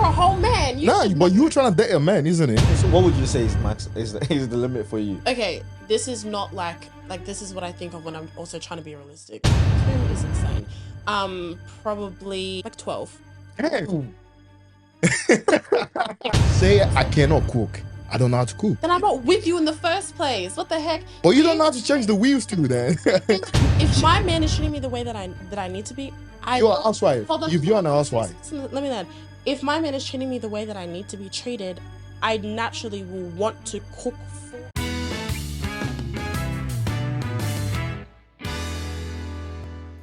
you're a whole man. But you're trying to date a man, isn't it? So what would you say is max? Is the limit for you? Okay, this is not like this is what I think of when I'm also trying to be realistic. 2 is insane. Probably like 12. Hey. Say I cannot cook. I don't know how to cook. Then I'm not with you in the first place. What the heck? But you don't know how to change the wheels too, then. If my man is treating me the way that I need to be, you're a housewife. You're an housewife. Let me then. If my man is treating me the way that I need to be treated, I naturally will want to cook for.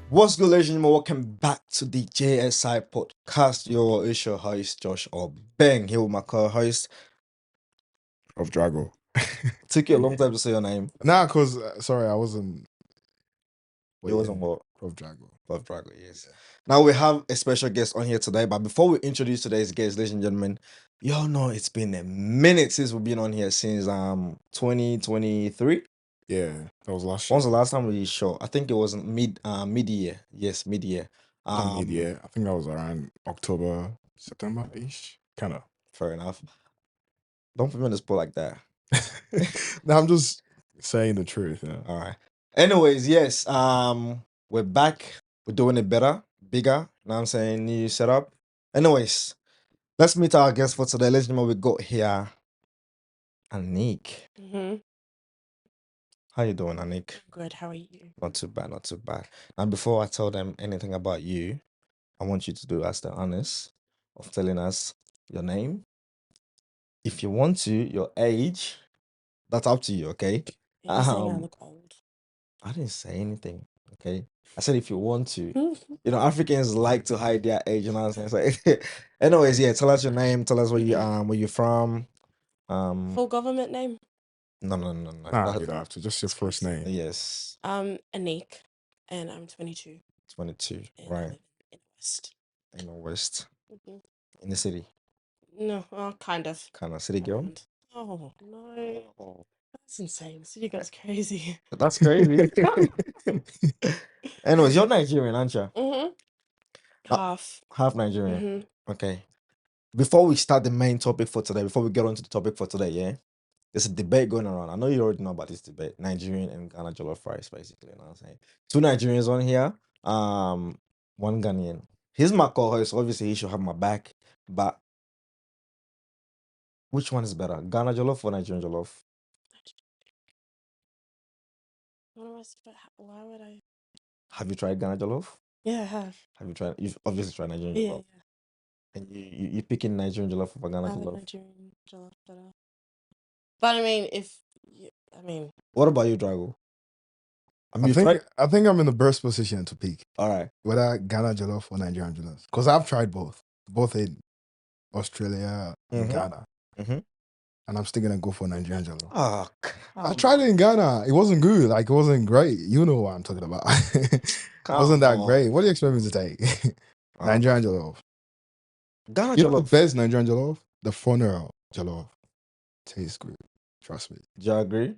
What's good, ladies and gentlemen? Welcome back to the JSI podcast. It's your host, Josh Obang, here with my co-host of Drago. Took you a long time to say your name. Nah, because, sorry, I wasn't. It wasn't what? Of Drago. Of Drago, yes. Now we have a special guest on here today, but before we introduce today's guest, ladies and gentlemen, y'all know it's been a minute since we've been on here, since 2023. Yeah, that was last year. When was the last time we shot? I think it was mid-year. Yes, mid-year. Mid-year. I think that was around October, September-ish. Kind of. Fair enough. Don't put me on the spot like that. No, I'm just saying the truth. Yeah. All right. Anyways, yes. We're back. We're doing it better, bigger. You know what I'm saying? New setup. Anyways, let's meet our guest for today. Let's know what we got here. Annique. Mm-hmm. How you doing, Annique? Good. How are you? Not too bad, not too bad. Now, before I tell them anything about you, I want you to do us the honors of telling us your name. If you want to, your age. That's up to you, okay? You're saying I look old. I didn't say anything, okay? I said if you want to. You know, Africans like to hide their age, you know what I'm saying? So, anyways, yeah, tell us your name, tell us where you're from. Full government name? No. Nah, you don't have to. Just your first name. Yes. Annique, and I'm 22. 22, and right. I live in the West. In the West. Mm-hmm. In the city. No, kind of. Kind of city girl? Oh, no. Oh. That's insane. City girl's crazy. That's crazy. Anyways, you're Nigerian, aren't you? Mm-hmm. Half Nigerian. Mm-hmm. Okay. Before we start the main topic for today, before we get on to the topic for today, yeah? There's a debate going around. I know you already know about this debate. Nigerian and Ghana jollof rice, basically. You know what I'm saying? 2 Nigerians on here. 1 Ghanaian. He's my co-host. Obviously, he should have my back. But which one is better? Ghana jollof or Nigerian jollof? Why would I? Have you tried Ghana jollof? Yeah, I have. You've obviously tried Nigerian jollof. Yeah. And you picking Nigerian jollof over Ghana jollof? Nigerian jollof better. But I mean, what about you, Drago? I think I'm in the best position to pick. All right. Whether Ghana jollof or Nigerian jollof. Because I've tried both in Australia and Ghana. Mm-hmm. And I'm still going to go for Nigerian jollof. Oh, I tried it in Ghana. It wasn't good. Like, it wasn't great. You know what I'm talking about. It wasn't that great. What do you expect me to take? Nigerian jollof. Ghana you jollof. Know the best Nigerian jollof? The funeral jollof. Tastes good. Trust me. Do you agree?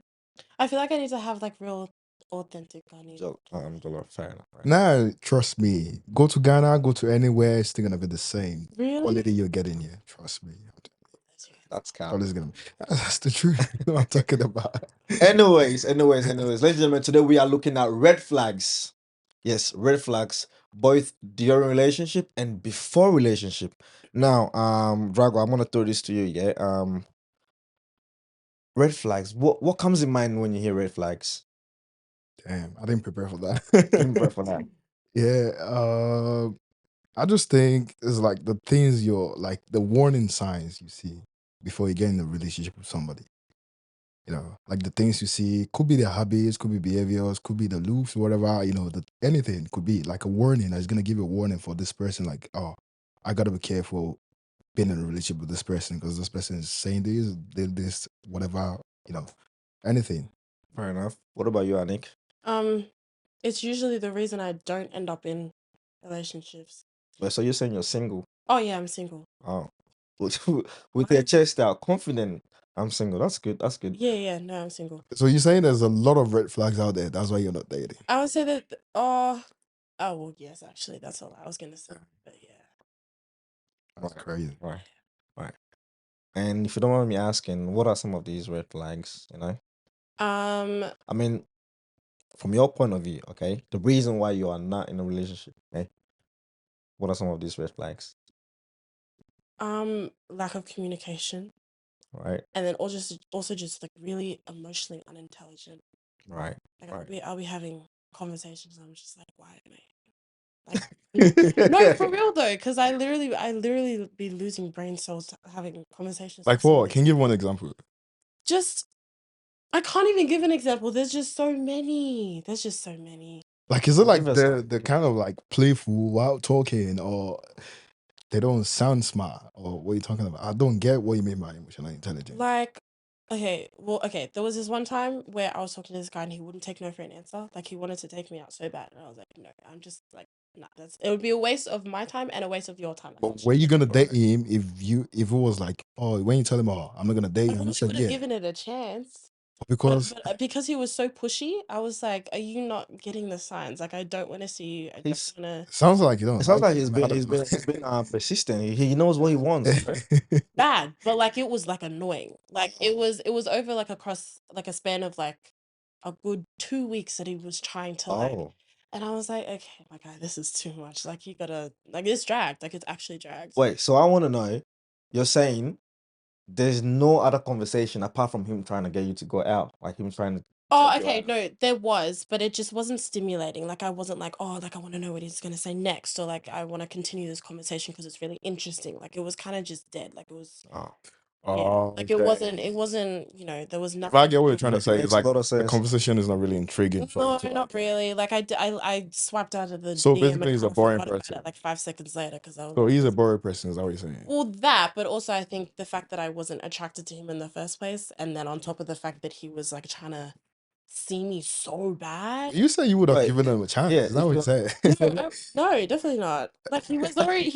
I feel like I need to have like real authentic Ghanaian jollof. Fair enough. Right? Nah, trust me. Go to Ghana, go to anywhere, it's still gonna be the same. Really? Quality you're getting here. Trust me. That's cow. That's the truth. You know what I'm talking about. Anyways, ladies and gentlemen, today we are looking at red flags. Yes, red flags, both during relationship and before relationship. Now, Drago, I'm gonna throw this to you, yeah. Red flags. What comes in mind when you hear red flags? Damn, I didn't prepare for that. Didn't prepare for that. Yeah. I just think it's like the things you're like the warning signs you see before you get in a relationship with somebody. You know, like the things you see could be their habits, could be behaviors, could be the looks, whatever, you know, anything could be like a warning that's gonna give you a warning for this person, like, oh, I gotta be careful being in a relationship with this person because this person is saying this, did this, whatever, you know, anything. Fair enough. What about you, Annique? It's usually the reason I don't end up in relationships. So you're saying you're single? Oh yeah, I'm single. Oh, with your chest out, confident. I'm single. That's good. That's good. Yeah. No, I'm single. So you're saying there's a lot of red flags out there. That's why you're not dating. I would say that. Oh well, yes. Actually, that's all I was gonna say. But yeah. That's crazy. Right. And if you don't mind me asking, what are some of these red flags? You know, I mean, from your point of view, okay, the reason why you are not in a relationship, okay, what are some of these red flags? Lack of communication, Right. and then also just like really emotionally unintelligent. Right. Like Right. I'll be having conversations. And I'm just like, why am I like no, for real though, because I literally be losing brain cells having conversations Like with someone. what? Can you give one example? Just I can't even give an example. There's just so many. There's just so many. Like, is it like Give us some. they're kind of like playful while talking, or they don't sound smart, or what are you talking about? I don't get what you mean by emotional intelligence. Like, okay. There was this one time where I was talking to this guy and he wouldn't take no for an answer. Like he wanted to take me out so bad, and I was like, no, I'm just like, nah. It would be a waste of my time and a waste of your time. But were you gonna date him if it was like, oh, when you tell him, oh, I'm not gonna date I you, and you probably said would have yeah, given it a chance. because But because he was so pushy, I was like, "Are you not getting the signs? Like, I don't want to see you. I don't He's- want to." it sounds like you don't. It sounds like him. I don't know. he's been persistent. He knows what he wants. Right? Bad, but like it was like annoying. Like it was over like across like a span of like a good 2 weeks that he was trying to like, Oh, and I was like, okay, my guy, this is too much. Like you gotta like it's dragged. Like it's actually dragged. wait. So I want to know. You're saying there's no other conversation apart from him trying to get you to go out, like him trying to. Oh, take you okay, out. no, there was, but it just wasn't stimulating. Like I wasn't like, oh, like I want to know what he's gonna say next, or like I want to continue this conversation because it's really interesting. Like it was kind of just dead. Like it was, Oh, yeah, Oh, like okay. it wasn't, there was If nothing. I get what you're trying to say, makes it's a like lot of the sense. conversation is not really intriguing for No, you to not like. really. Like I swiped out of the So DM basically, and he's kind a of boring forgot about person. it like 5 seconds later because I was So he's a boring person. Is that what you're saying? well that, but also I think the fact that I wasn't attracted to him in the first place, and then on top of the fact that he was like trying to see me so bad. You said you would have Wait, given him a chance. yeah, Is that what you said? No, definitely not. Like he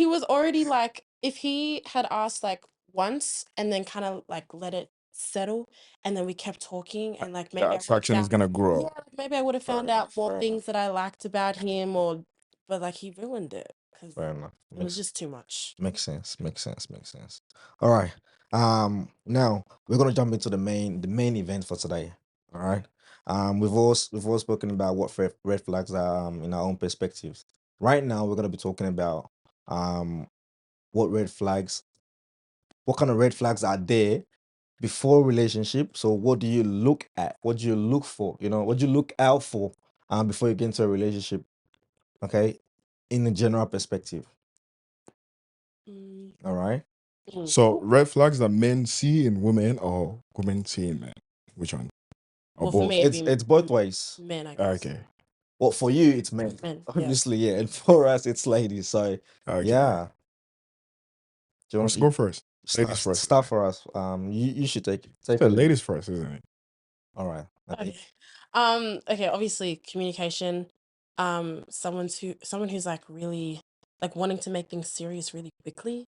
was already like if he had asked like once and then kind of like let it settle and then we kept talking and like maybe The I would have attraction is found gonna grow. yeah, like, maybe I would have found out more things that I liked about him or but like he ruined it because fair enough. it was just too much. Makes sense. All right. Now we're gonna jump into the main event for today. All right. We've all spoken about what red flags are in our own perspectives. Right now we're gonna be talking about what kind of red flags are there before relationship. So what do you look at? What do you look for? What do you look out for before you get into a relationship? Okay, in a general perspective. Mm. All right. So red flags that men see in women or women see in men. Which one? Or Well, for both? me, it'd It's both ways. men, I guess. Okay. Well, for you, it's men. Men, yeah. Obviously, yeah. And for us, it's ladies. So, Okay. yeah. Do you want Let's go first. Ladies first. Start for us. You should take Said it. ladies first, isn't it? All right. Okay. Okay, obviously communication. Someone who's like really like wanting to make things serious really quickly.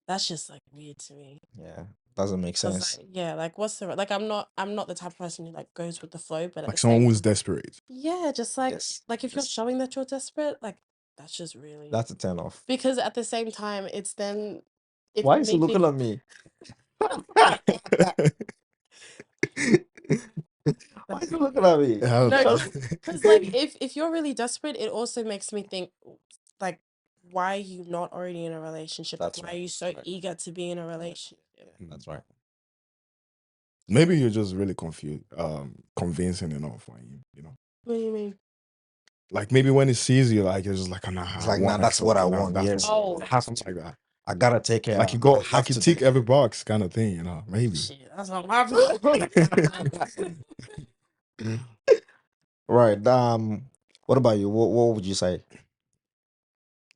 That's just like weird to me. Yeah. Doesn't make 'Cause, sense. like, yeah, like what's the like I'm not the type of person who like goes with the flow, but at Like the someone same who's desperate. yeah, just like Yes. like if you're showing that you're desperate, like that's just really That's a turn off. because at the same time it's then if Why you is he make looking things at me? Why is he looking at me? I don't no, know. because like if you're really desperate, it also makes me think like why are you not already in a relationship? Like, That's why right, are you so that's right. eager to be in a relationship? That's right. Maybe you're just really confused, convincing enough for him, What do you mean? Like maybe when he sees you, like you're just like, nah, It's I like, want nah, that's what I something, want. that's Yes. Oh. I have something to. like that. I gotta take care. Like you I go, have like you to tick do every box, kind of thing, Maybe. Shit, that's not my problem. Right. What about you? What would you say?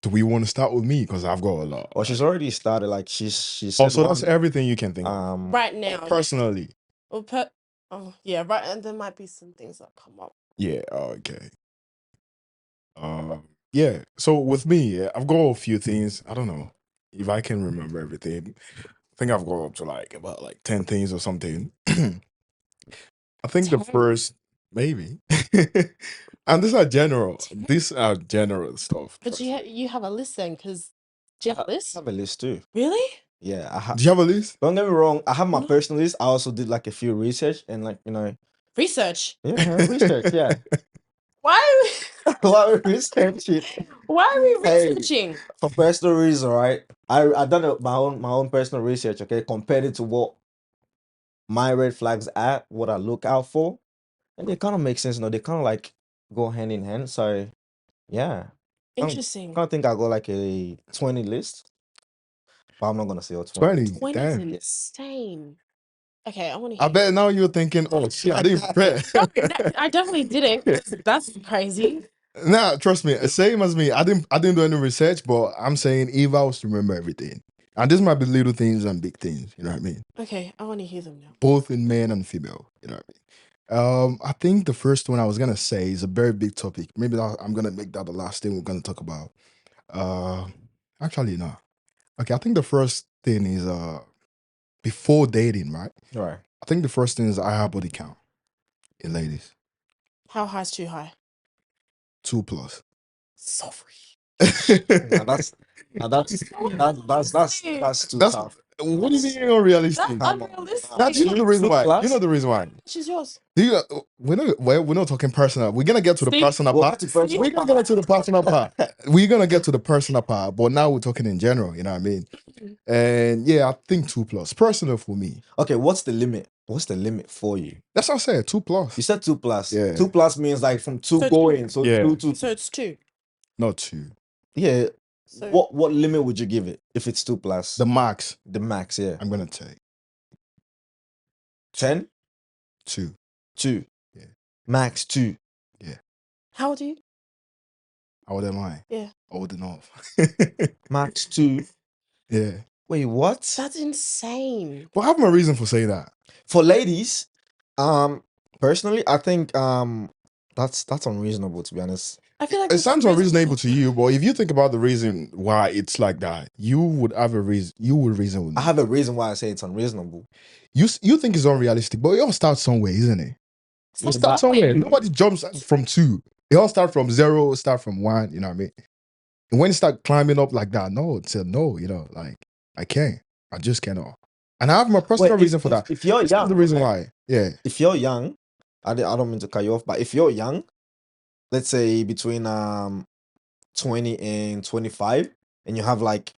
Do we want to start with me? Because I've got a lot. Well, she's already started. Like she Oh, said so that's one. everything you can think of. Right now, Personally. well, oh yeah, right, and there might be some things that come up. Yeah. Okay. Yeah. So with me, yeah, I've got a few things. I don't know if I can remember everything. I think I've got up to like about like 10 things or something. I think the 10? first maybe, and these are general. These are general stuff. But you have a list then, because Do you have a I list? have a list too. Really? Yeah, I have. Do you have a list? Don't get me wrong. I have my What? personal list. I also did like a few research and like Research. research. Yeah, Why? why we research it? Why are we Hey. researching? For personal reason, right? I done my own personal research. Okay, compared it to what my red flags are, what I look out for, and they kind of make sense. They kind of like go hand in hand. So yeah, Interesting. I think I got like a 20 list, but I'm not gonna say all 20. 20. 20 is Damn. insane. Okay, I want to I hear. bet now you're thinking, oh shit, I didn't prepare. I definitely didn't. That's crazy. Nah, trust me, same as me. I didn't do any research, but I'm saying if I was to remember everything, and this might be little things and big things, you know what I mean? Okay, I want to hear them now. Both in male and female, you know what I mean? I think the first one I was gonna say is a very big topic. Maybe I'm gonna make that the last thing we're gonna talk about. Actually, no. Okay, I think the first thing is before dating, right? Right. I think the first thing is I have body count in ladies. How high is too high? 2+. So free. Now that's too That's tough. what do you mean unrealistic? That's unrealistic. Now, do you know the reason why? You know the reason why. She's yours. Do you? We're not talking personal. We're gonna get to the See? personal part. We're gonna get to the personal part. We're gonna get to the personal part, but now we're talking in general. You know what I mean? And yeah, I think 2+. Personal for me. Okay, what's the limit? What's the limit for you? That's what I said. 2+. You said 2+. Yeah. 2+ means like from two So going. So Yeah. 2 to So it's 2. Not 2. yeah. So What limit would you give it if it's 2+? The max. The max, yeah. I'm gonna take 10? 2. 2. Yeah. Max 2. how old are you? How old am I? Yeah. Old enough. Max 2. Yeah. Wait, what? That's insane. Well, I have my reason for saying that. For ladies, personally, I think that's unreasonable, to be honest. I feel like It it's sounds unreasonable to you, but if you think about the reason why it's like that, you would have a reason. You would reason with me. I have a reason why I say it's unreasonable. You think it's unrealistic, but it all starts somewhere, isn't it? It starts somewhere. Nobody jumps from 2. It all start from 0. Start from 1. You know what I mean? And when you start climbing up like that, no, it's a no. You know, like I can't. I just cannot. And I have my personal reason for that. If you're This young, is the reason why. Yeah. if you're young, I don't mean to cut you off, but if you're young, let's say between 20 and 25, and you have like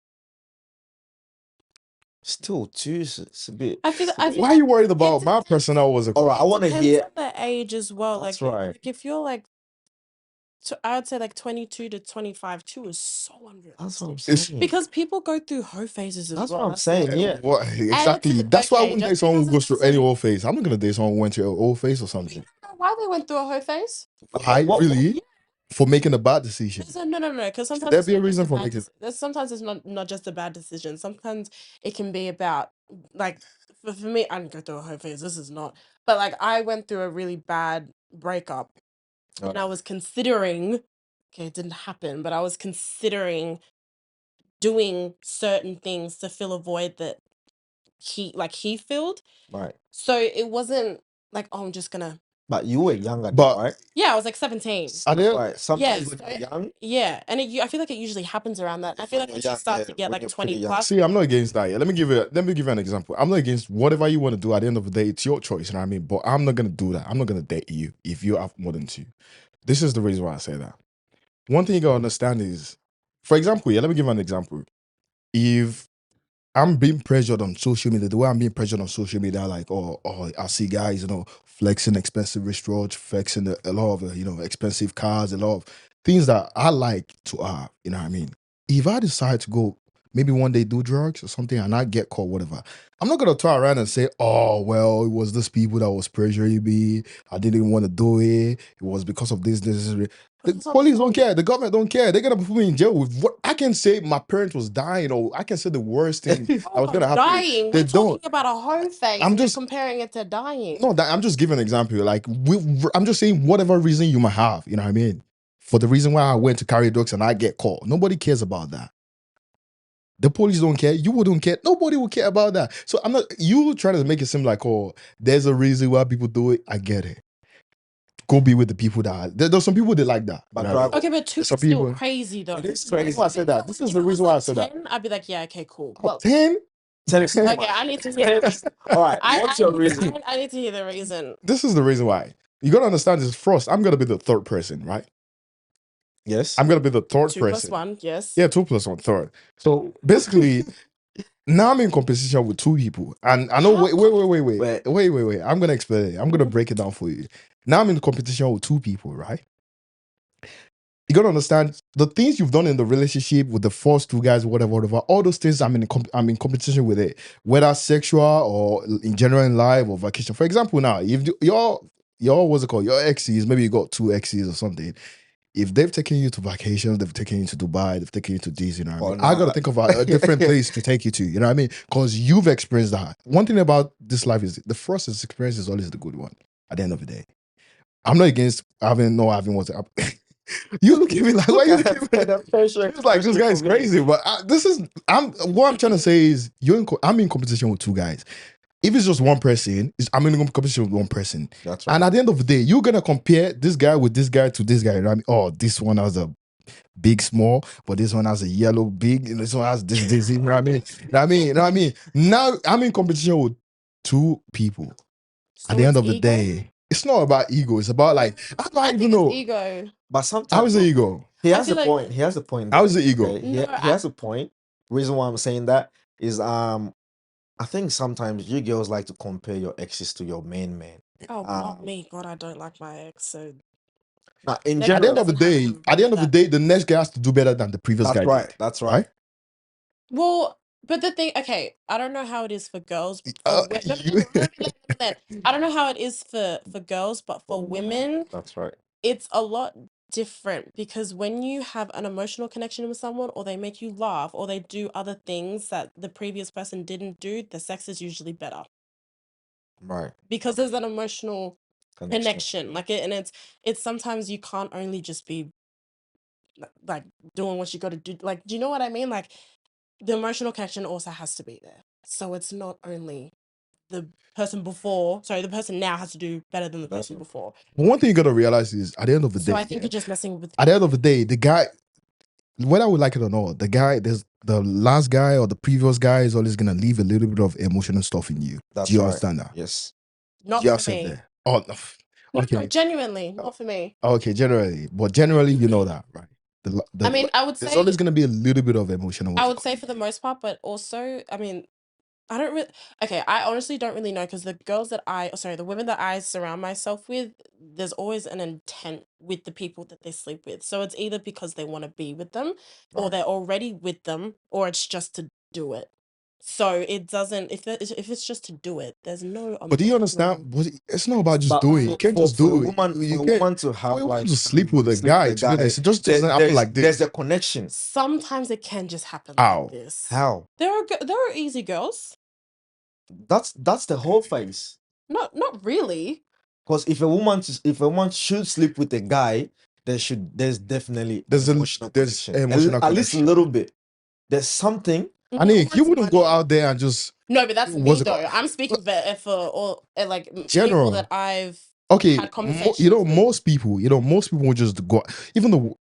still 2, it's a bit. I feel Why are you worried about my personal was a All right, I want to depends hear. on the age as well. That's like, right. like if you're like, I would say like 22 to 25, 2 is so unrealistic. That's what I'm It's- saying. Because people go through hoe phases as That's well. what I'm saying. Yeah. What exactly? That's why I wouldn't just date someone who because goes through it's any like- old phase. I'm not gonna date someone who went through an old phase or something. I don't know why they went through a hoe phase. Why really? For making a bad decision. No. Because sometimes There'd be a it's not reason just for bad making. sometimes it's not just a bad decision. Sometimes it can be about like for me, I didn't go through a hoe phase. This is not. But like I went through a really bad breakup, and I was considering. Okay, it didn't happen, but I was considering doing certain things to fill a void that he filled. Right. So it wasn't like, oh, I'm just gonna. But you were younger, But- right? Yeah, I was like 17. Are there- Right. Sometimes Yes. when you're young. Yeah, and I feel like it usually happens around that. I feel like When once you're you young, start yeah, to get when like you're 20 pretty young. plus. See, I'm not against that. Yeah. Let me give you an example. I'm not against whatever you want to do. At the end of the day, it's your choice. You know what I mean? But I'm not gonna do that. I'm not gonna date you if you have more than 2. This is the reason why I say that. One thing you gotta understand is, for example, let me give you an example. If I'm being pressured on social media, the way I'm being pressured on social media, like, oh, I see guys, flexing expensive wristwatch, flexing a lot of, expensive cars, a lot of things that I like to have, you know what I mean? If I decide to go, maybe one day do drugs or something and I get caught, whatever, I'm not going to turn around and say, oh, well, it was this people that was pressuring me. I didn't want to do it. It was because of this. The police don't care. The government don't care. They're gonna put me in jail with what I can say. My parents was dying, or I can say the worst thing that was gonna happen. Dying. They We're talking don't. about a hoe phase. I'm You're just- comparing it to dying. No, I'm just giving an example. Like I'm just saying whatever reason you might have. You know what I mean? For the reason why I went to carry drugs and I get caught, nobody cares about that. The police don't care. You wouldn't care. Nobody will care about that. So I'm not. You trying to make it seem like, oh, there's a reason why people do it. I get it. go be with the people that there's some people that like that. But you know what I mean? drag- Okay, but 2 is Some still people- crazy though. It is That's crazy. why I said that. This is the reason why I said that. 10, I'd be like, yeah, okay, cool. Oh, Well, 10? 10 is too okay, much. I need to hear. All right, what's your reason? I need to hear the reason. This is the reason why. You gotta understand this. First, I'm gonna be the third person, right? Yes. I'm gonna be the third 2 person. plus 1, yes. Yeah, 2 plus 1, third. So basically, now I'm in competition with 2 people. And I know, wait. I'm gonna explain it. I'm gonna break it down for you. Now I'm in competition with 2 people, right? You gotta understand the things you've done in the relationship with the first 2 guys, whatever. All those things I'm in competition with it, whether sexual or in general in life or vacation. For example, now if your what's it called? Your exes, maybe you got 2 exes or something. If they've taken you to vacations, they've taken you to Dubai, they've taken you to Disney, you know what I mean? I gotta think of a different place to take you to, you know what I mean? Because you've experienced that. One thing about this life is the first experience is always the good one at the end of the day. I'm not against having what's up. You look at me like, why you look at me? It's like, this guy's crazy. But what I'm trying to say is, I'm in competition with 2 guys. If it's just one person, I'm in competition with one person. That's right. And at the end of the day, you're gonna compare this guy with this guy to this guy. You know what I mean? Oh, this one has a big small, but this one has a yellow big, and this one has this. You know what I mean? You know what I mean? Now I'm in competition with 2 people. So At the end it's of the ego? day, it's not about ego. It's about like I don't I even think know. it's ego. But sometimes How is the ego? he I has a feel like- point. He has a point. How is the ego? Okay? No, He has a point. Reason why I'm saying that is I think sometimes you girls like to compare your exes to your main man. Oh, not me. God, I don't like my ex. So Now, in Next At the end general, of the doesn't have day, to do that. the next guy has to do better than the previous that's guy right. did. That's right. Well, but the thing, okay, I don't know how it is for girls. But Uh, for no, you- I don't know how it is for girls, but for women, That's right. it's a lot different because when you have an emotional connection with someone, or they make you laugh, or they do other things that the previous person didn't do, the sex is usually better Right. because there's an emotional connection. Like it, and it's sometimes you can't only just be like doing what you got to do. Like, do you know what I mean? Like, the emotional connection also has to be there. So it's not only the person before, sorry, the person now has to do better than the That's person it. before. One thing you gotta realize is at the end of the So day, I think you're just messing with. at the end of the day, the guy, whether we like it or not, there's the last guy or the previous guy is always gonna leave a little bit of emotional stuff in you. That's Do you right. understand that? Yes. Not You for accept me. that? Oh, no. No, Okay. genuinely, not for me. Okay, generally, but generally, you know that, right? I mean, I would there's say, always gonna be a little bit of emotional. I would say for the most part, but also, I mean, I don't really. Okay, I honestly don't really know because the the women that I surround myself with, there's always an intent with the people that they sleep with. So it's either because they want to be with them, or Right. they're already with them, or it's just to do it. So it doesn't. If it's just to do it, there's no. But do you emotional- understand? But it's not about just But doing. You can't just for a do it. woman, You for a can't. woman to have For a woman like to sleep with a sleep guy, with to be honest, it just doesn't happen like There's this. a connection. Sometimes it can just happen How? like this. How? There are easy girls. That's the whole face. Not really. Because if a woman should sleep with a guy, there's definitely There's emotional there's connection. emotional At least a connection. little bit. There's something. Annique, you wouldn't go out there and just No, but that's me what's it though. called? I'm speaking for all like General. people that I've Okay, had conversations you know, with. most people will just go. Even though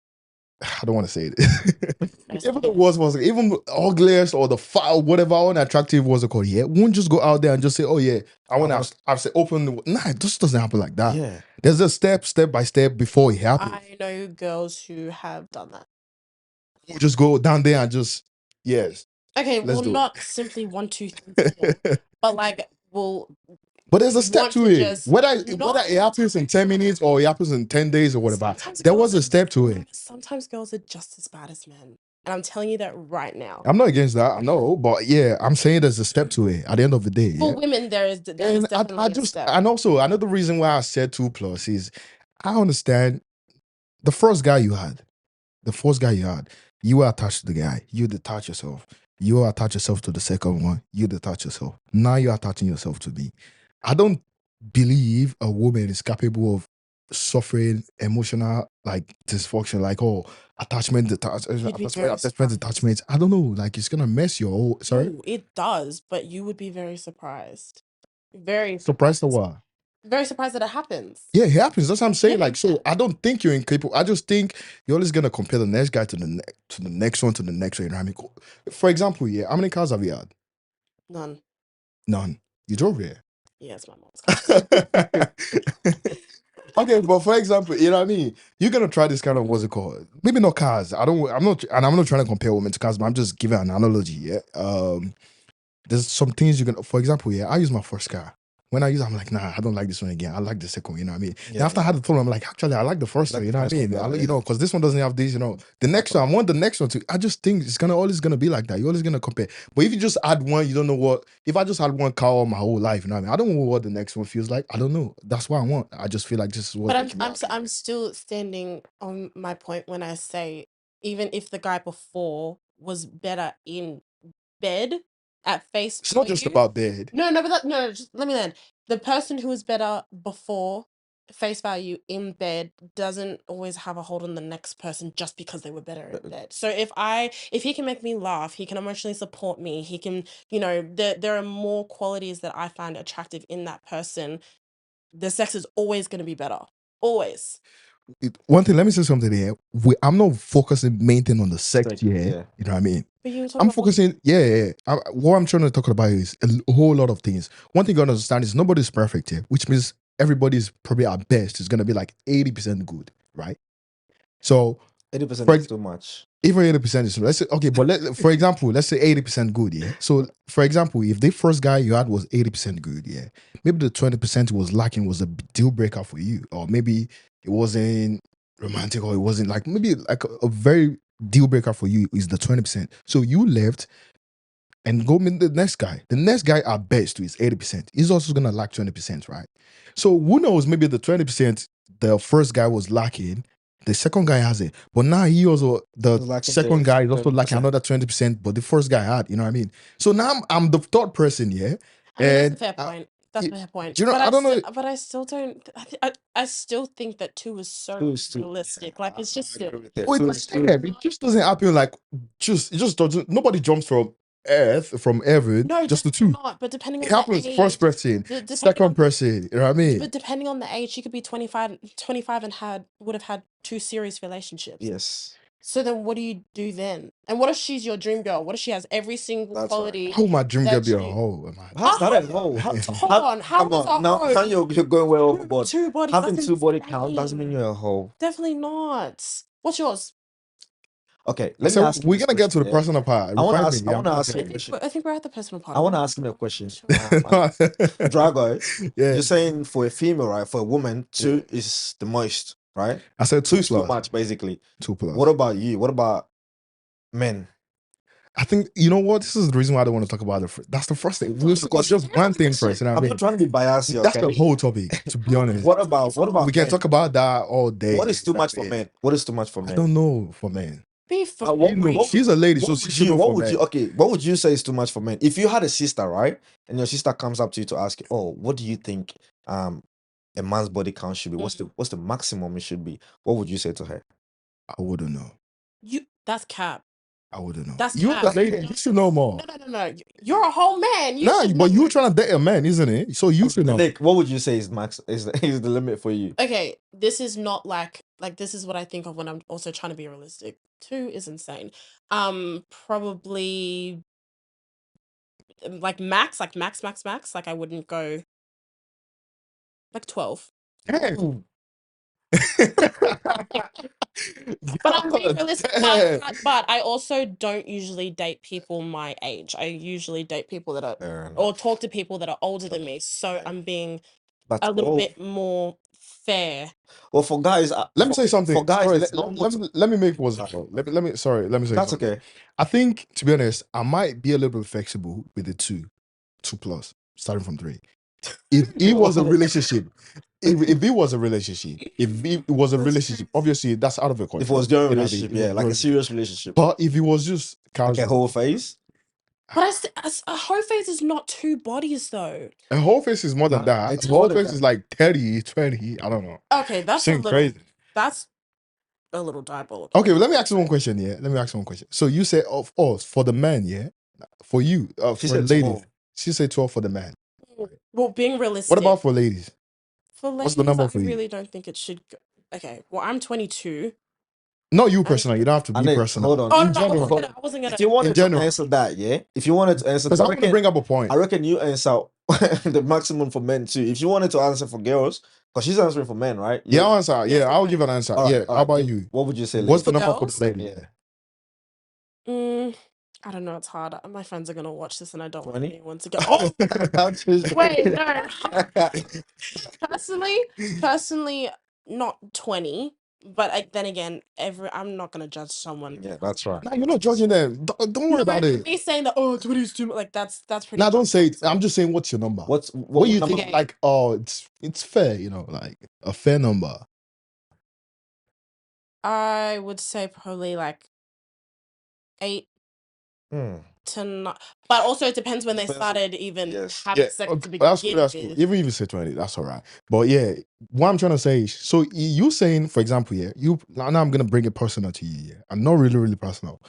I don't want to say it. Even the worst was even the ugliest or the foul, whatever unattractive was it called, yeah, won't just go out there and just say, oh yeah, I want to I've said open nah, it just doesn't happen like that. Yeah. There's a step by step before it happens. I know girls who have done that. You just go down there and just yes. Okay, Let's well, do not simply 1, 2, 3, 4, but like, well, But there's a step want to to it. just Whether not- it happens in 10 minutes or it happens in 10 days or whatever, sometimes there girls was a are- step to it. Sometimes girls are just as bad as men, and I'm telling you that right now. I'm not against that, I know, but yeah, I'm saying there's a step to it at the end of the day. For Yeah? women, there is And definitely a step. and also another reason why I said 2+ is I understand the first guy you had, you were attached to the guy, you detach yourself. You attach yourself to the second one, you detach yourself. Now you're attaching yourself to me. I don't believe a woman is capable of suffering emotional like dysfunction, like attachment, detachment. I don't know, like it's gonna mess your whole. Sorry, No, it does, but you would be very surprised. Very surprised or what? very surprised that it happens. Yeah, it happens. That's what I'm saying. Yeah. Like, so I don't think you're incapable. I just think you're always gonna compare the next guy to the next one to the next one. You know what I mean? For example, yeah, how many cars have you had? None. None. You drove here. Yeah, it's my mom's car. Okay, but for example, you know what I mean? You're gonna try this kind of what's it called? Maybe not cars. I'm not trying to compare women to cars, but I'm just giving an analogy. Yeah. There's some things you can, for example, yeah, I use my first car. When I use it, I'm like, nah, I don't like this one again. I like the second one, you know what I mean? Yeah. And after I had the third one, I'm like, actually, I like the first one, you know what I mean? You know, because this one doesn't have these, you know. The next one, I want the next one to, I just think it's always gonna be like that. You're always gonna compare. But if you just add one, you don't know what, if I just had one car all my whole life, you know what I mean? I don't know what the next one feels like. I don't know. That's what I want. I just feel like this is what. But I'm still standing on my point when I say, even if the guy before was better in bed at face It's not just about bed. No, just let me land. The person who was better before face value in bed doesn't always have a hold on the next person just because they were better in bed. So if he can make me laugh, he can emotionally support me, he can, you know, there are more qualities that I find attractive in that person. The sex is always going to be better. Always. One thing, let me say something here. I'm not focusing main thing on the sex here. Yeah. You know what I mean? But you were talking I'm about focusing, what I'm trying to talk about is a whole lot of things. One thing you gotta understand is nobody's perfect here, which means everybody's probably at best is gonna be like 80% good, right? So 80% is too much. Even 80% is, let's say, okay, but for example, let's say 80% good, yeah. So for example, if the first guy you had was 80% good, yeah, maybe the 20% was lacking was a deal breaker for you, or maybe it wasn't romantic, or it wasn't like, maybe like a very deal breaker for you is the 20%. So you left and go meet the next guy. The next guy at best is 80%. He's also gonna lack 20%, right? So who knows, maybe the 20% the first guy was lacking, the second guy has it. But now he also, the second guy is also lacking another 20%, but the first guy had, you know what I mean? So now I'm the third person, yeah? I mean, that's a fair point. That's a fair point. You know, I don't know. But I still don't. I still think that 2 is so realistic. Like, it's just still. It just doesn't happen. Like, it just doesn't. Nobody jumps from heaven, No, just the 2. Not, but depending on It happens the age, first person, second person. You know what I mean? But depending on the age, she could be 25 and would have had 2 serious relationships. Yes. So then what do you do then? And what if she's your dream girl? What if she has every single quality? How would my dream girl be a hoe? How's that a hoe? Hold on. How is a now, hoe? you're going way overboard. 2 bodies. Having 2 body count doesn't mean you're a hoe. Definitely not. What's yours? Okay, let me ask we're gonna get to the personal part. I want to ask you a question. I think we're at the personal part. I want to ask him a question. Drago, you're saying for a female, right? For a woman, 2 is the most, right? I said 2 is too much, basically. 2 plus. What about you? What about men? I think, you know what? This is the reason why I don't want to talk about it. That's the first thing. Because just one thing first. You know what I mean? I'm not trying to be biased here. That's the whole topic, to be honest. What about we can talk about that all day. What is too much for men? What is too much for men? I don't know for men. She's a lady, so she should know for men. What would you say is too much for men? If you had a sister, right, and your sister comes up to you to ask you, oh, what do you think a man's body count should be? What's the maximum it should be? What would you say to her? I wouldn't know. That's cap. I wouldn't know. That's you, the lady, you should know more. No. You're a whole man. But you're trying to date a man, isn't it? So you should know. Nick, what would you say is is the limit for you? Okay, this is not like this is what I think of when I'm also trying to be realistic. 2 is insane. Probably like max. Like I wouldn't go like 12. Damn. But I'm being realistic. But I also don't usually date people my age. I usually date people that are, or talk to people that are older than me. So I'm being a little bit more fair. Well, for guys, let me say something. For guys, let me make what's let me say that's something. okay. I think, to be honest, I might be a little bit flexible with the 2 plus, starting from 3. If it was a relationship, if it was a relationship, obviously that's out of the question. If it was during a relationship, like a serious relationship. But if it was just like a whole phase. But a whole face is not 2 bodies though. A whole face is more than that. A whole face is like 30, 20. I don't know. Okay, that's crazy. That's a little diabolical. Okay, well, let me ask you one question. Yeah, let me ask you one question. So you say, for the man, yeah, for you, for the ladies, she said 12 for the man. Well, being realistic. What about for ladies? For ladies, What's the number I for you? really don't think it should go. Okay, well, I'm 22. Not you personally. You don't have to be Annick, personal. hold on. Oh, In no, general. I wasn't gonna. If you wanted In to general. answer that, yeah. If you wanted to answer, Because I want to bring up a point. I reckon you answer the maximum for men too. If you wanted to answer for girls, because she's answering for men, right? Yeah, I'll answer. Yeah, for I'll men. give an answer. All right, Yeah. all How right. about you? What would you say? What's the For number for girls? the lady? Yeah. I don't know. It's hard. My friends are gonna watch this, and I don't want 20? anyone to go. Oh, wait, no. Personally, not 20. But then again, I'm not gonna judge someone. Yeah, that's right. Nah, you're not judging them. Don't worry about it. Me saying that 20 is too much, like that's pretty. Nah, don't say it. toxic. I'm just saying, what's your number? What you number? think? Like, oh, it's fair. You know, like a fair number. I would say probably like 8 Hmm. to 9. But also it depends when they Depends- started even yes. having Yeah, sex okay, to begin that's cool. That's cool. with. Even if you say 20, that's all right. But yeah, what I'm trying to say is, so you saying, for example, yeah, now I'm gonna bring it personal to you. Yeah, and not really, really personal.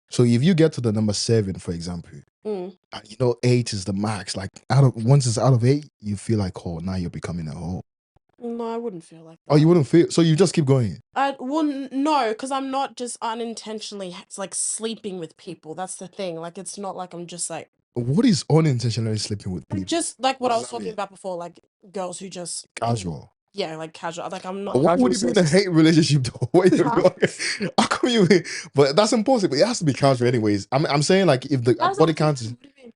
So if you get to the number 7, for example, Mm. and you know 8 is the max, like once it's out of 8, you feel like, oh, now you're becoming a hoe. No, I wouldn't feel like that. Oh, you wouldn't feel, so you just keep going. I wouldn't, no, because I'm not just unintentionally like sleeping with people. That's the thing. Like it's not like I'm just like What is unintentionally sleeping with people? just like what I was does that talking mean? about before, like girls who just Casual. yeah, like casual. Like I'm not. But what would you mean a hate relationship though? Wait, Huh? how come you? But that's impossible. It has to be casual, anyways. I'm saying like if the How's body that count different? is What do you mean?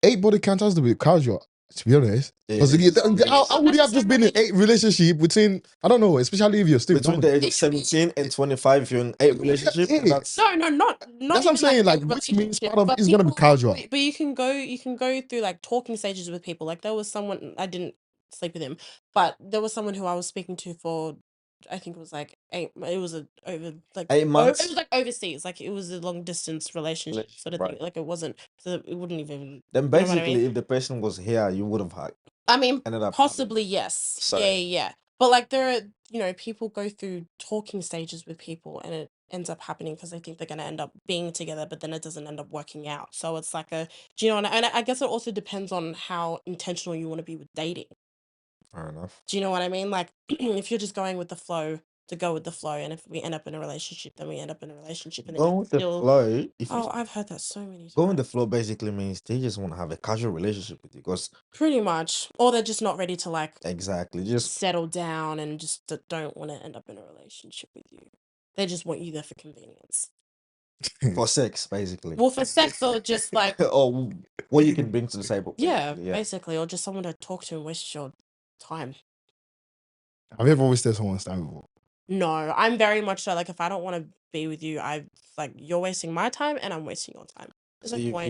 8 body count has to be casual. To be honest, Yeah, because how would you have just been in 8 relationship between? I don't know, especially if you're still between the age of 17 and 25, if you're in 8 relationship, Yeah. that's No, not That's even what I'm saying. Like, a which means relationship, part of but it is gonna be people- casual. But you can go through like talking stages with people. Like there was someone, I didn't sleep with him, but there was someone who I was speaking to for, I think it was like 8. It was over like 8 months. It was like overseas. Like it was a long distance relationship sort of thing. Right. Like it wasn't. So it wouldn't even. Then You know what I basically, mean? if the person was here, you would have had. I mean, Ended up possibly yes. Sorry. Yeah. But like there are, people go through talking stages with people and it ends up happening because they think they're going to end up being together, but then it doesn't end up working out. So it's like do you know, and I guess it also depends on how intentional you want to be with dating. Fair enough. Do you know what I mean? Like if you're just going with the flow to go with the flow, and if we end up in a relationship, then we end up in a relationship. And then Going with the flow, I've heard that so many times. going with the flow basically means they just want to have a casual relationship with you because Pretty much. Or they're just not ready to like exactly just settle down and just don't want to end up in a relationship with you. They just want you there for convenience. for sex, basically. Well, for sex or just like or what you can bring to the table. yeah, basically, basically, or just someone to talk to and waste your time. Have you ever wasted someone's time before? No, I'm very much so like if I don't want to be with you, I like you're wasting my time and I'm wasting your time. There's So no point.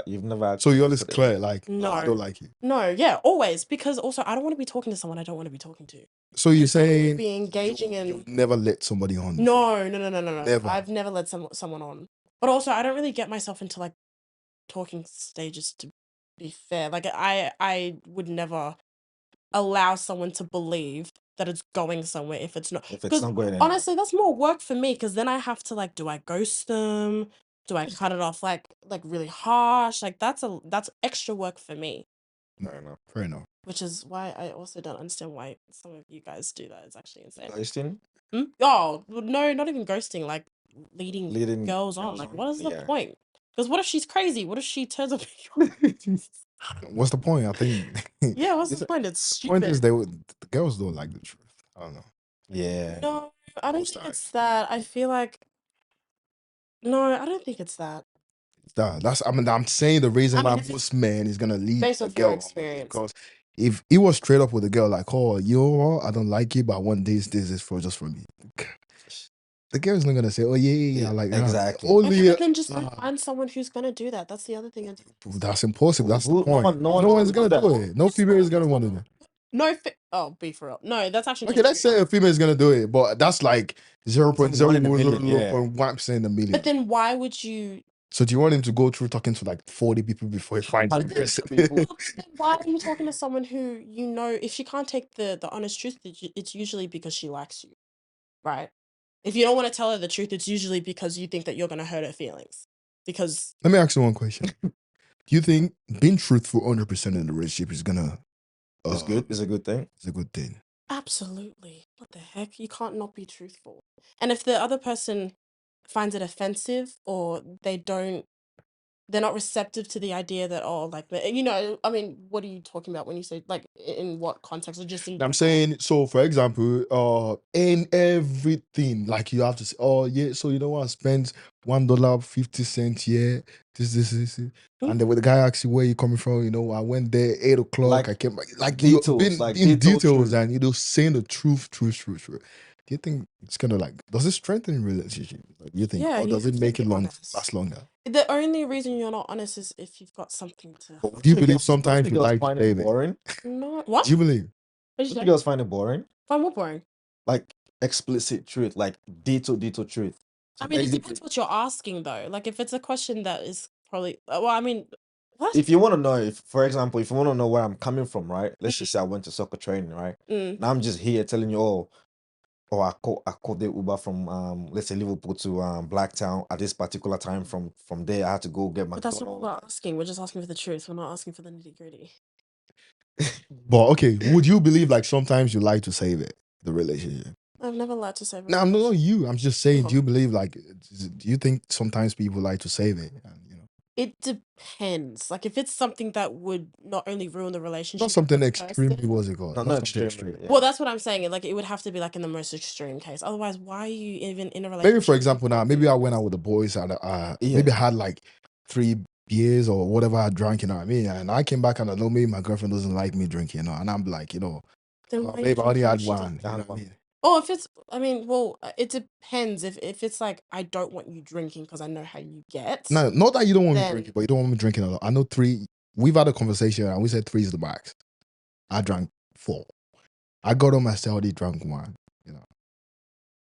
you've never. So you're always considered- clear, like, No. I don't like you. No, yeah, always, because also I don't want to be talking to someone I don't want to be talking to. So you're saying Be engaging in you've never let somebody on? No. Never. I've never led someone on. But also, I don't really get myself into like talking stages to be fair. Like I would never allow someone to believe that it's going somewhere if it's not. If it's 'Cause not going anywhere. honestly, that's more work for me because then I have to like, do I ghost them? Do I cut it off like really harsh? Like that's extra work for me. Fair enough. Which is why I also don't understand why some of you guys do that. It's actually insane. Ghosting? Oh, no, not even ghosting, like leading girls on. girls Like, on, what is the yeah. point? Because what if she's crazy? What if she turns up? What's the point? I think. Yeah, what's the point? It's The point stupid. is the girls don't like the truth. I don't know. Yeah. No, I don't Most think times. it's that. I feel like no, I don't think it's that. I'm saying the reason I mean, why most men is gonna leave based a off your girl experience. because if he was straight up with a girl like, oh, you know what, I don't like you, but I want this is for just for me. The girl's not gonna say, oh yeah, I like her. Exactly. Only But then just go find someone who's gonna do that. That's the other thing. that's impossible. That's the No point. one- No one's gonna do it. No female is gonna want to do it. No, be for real. No, that's actually Okay, let's say a female is gonna do it, but that's like 0.001% in a million. But then why would you? So do you want him to go through talking to like 40 people before he finds the person? Well, then why are you talking to someone who if she can't take the honest truth, it's usually because she likes you, right? If you don't want to tell her the truth, it's usually because you think that you're gonna hurt her feelings. Because Let me ask you one question. Do you think being truthful 100% in the relationship is gonna It's good. It's a good thing. It's a good thing. Absolutely. What the heck? You can't not be truthful. And if the other person finds it offensive or they're not receptive to the idea that, oh, like, I mean, what are you talking about when you say, like, in what context or just in I'm general? saying, so for example, in everything, like you have to say, oh yeah, so you know what, I spent $1.50, yeah, this. And then when the guy asks you where you coming from, you know, I went there 8 o'clock, Like, I came back, like you've details, been like in detailed details truth. and you know, saying the truth. Do you think it's kind of like, does it strengthen relationship? Like, you think, Yeah, or you does have it to make be it honest. last longer? The only reason you're not honest is if you've got something to But do you Don't believe don't sometimes you you girls like to find say it that? boring? No. Do What? you believe? What did you Don't say? you girls find it boring? Find what boring? Like explicit truth, like detailed truth. So I mean, it basically, depends what you're asking, though. Like, if it's a question that is probably, well, I mean, what? if you want to know, if for example, if you want to know where I'm coming from, right? Let's just say I went to soccer training, right? Now I'm just here telling you, I caught the Uber from let's say Liverpool to Blacktown at this particular time. From there, I had to go get But that's not what McDonald's. we're asking. We're just asking for the truth. We're not asking for the nitty gritty. But okay, would you believe like sometimes you like to save it, the relationship? I've never lied to save a No, I'm not relationship. you. I'm just saying, do you Never. believe like, do you think sometimes people like to save it? And, you know, It depends. Like, if it's something that would not only ruin the relationship, not something with the extremely, person- what's it called? No, Not not something extremely. Yeah. Well, that's what I'm saying. Like, it would have to be like in the most extreme case. Otherwise, why are you even in a relationship? Maybe for if you example, now can't maybe do I it? went out with the boys and Yeah. maybe I had like 3 beers or whatever I drank, you know what I mean? And I came back and I know maybe my girlfriend doesn't like me drinking, you know, and I'm like, you know, Then why are you maybe I only drinking had if she doesn't? one, you know what I mean? Oh, if it's, I mean, well, it depends. If it's like, I don't want you drinking because I know how you get. No, not that you don't want me Then- drinking, but you don't want me drinking a lot. I know 3. We've had a conversation and we said 3 is the max. I drank 4. I got on my already drank 1. You know,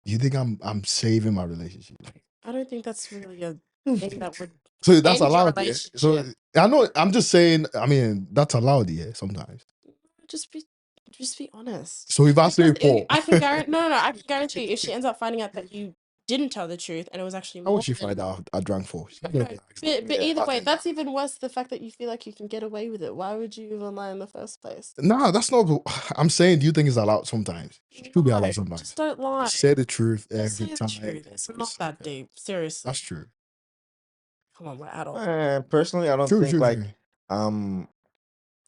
do you think I'm saving my relationship? I don't think that's really a thing that would So that's end your allowed. Yeah? So relationship. I know. I'm just saying. I mean, that's allowed. Yeah, sometimes. Just be honest. So if I say Because 4, I can guarantee, no, I can guarantee you, if she ends up finding out that you didn't tell the truth and it was actually how more would she than find out I drank 4? She's not no, gonna be but either way, Okay. that's even worse. The fact that you feel like you can get away with it. Why would you even lie in the first place? Nah, that's not. I'm saying. Do you think it's allowed sometimes? It should be No, allowed sometimes. just don't lie. Say the truth Just every say the time. truth. It's not that deep. Seriously. That's true. Come on, we're adults. Personally, I don't True, think true, like true.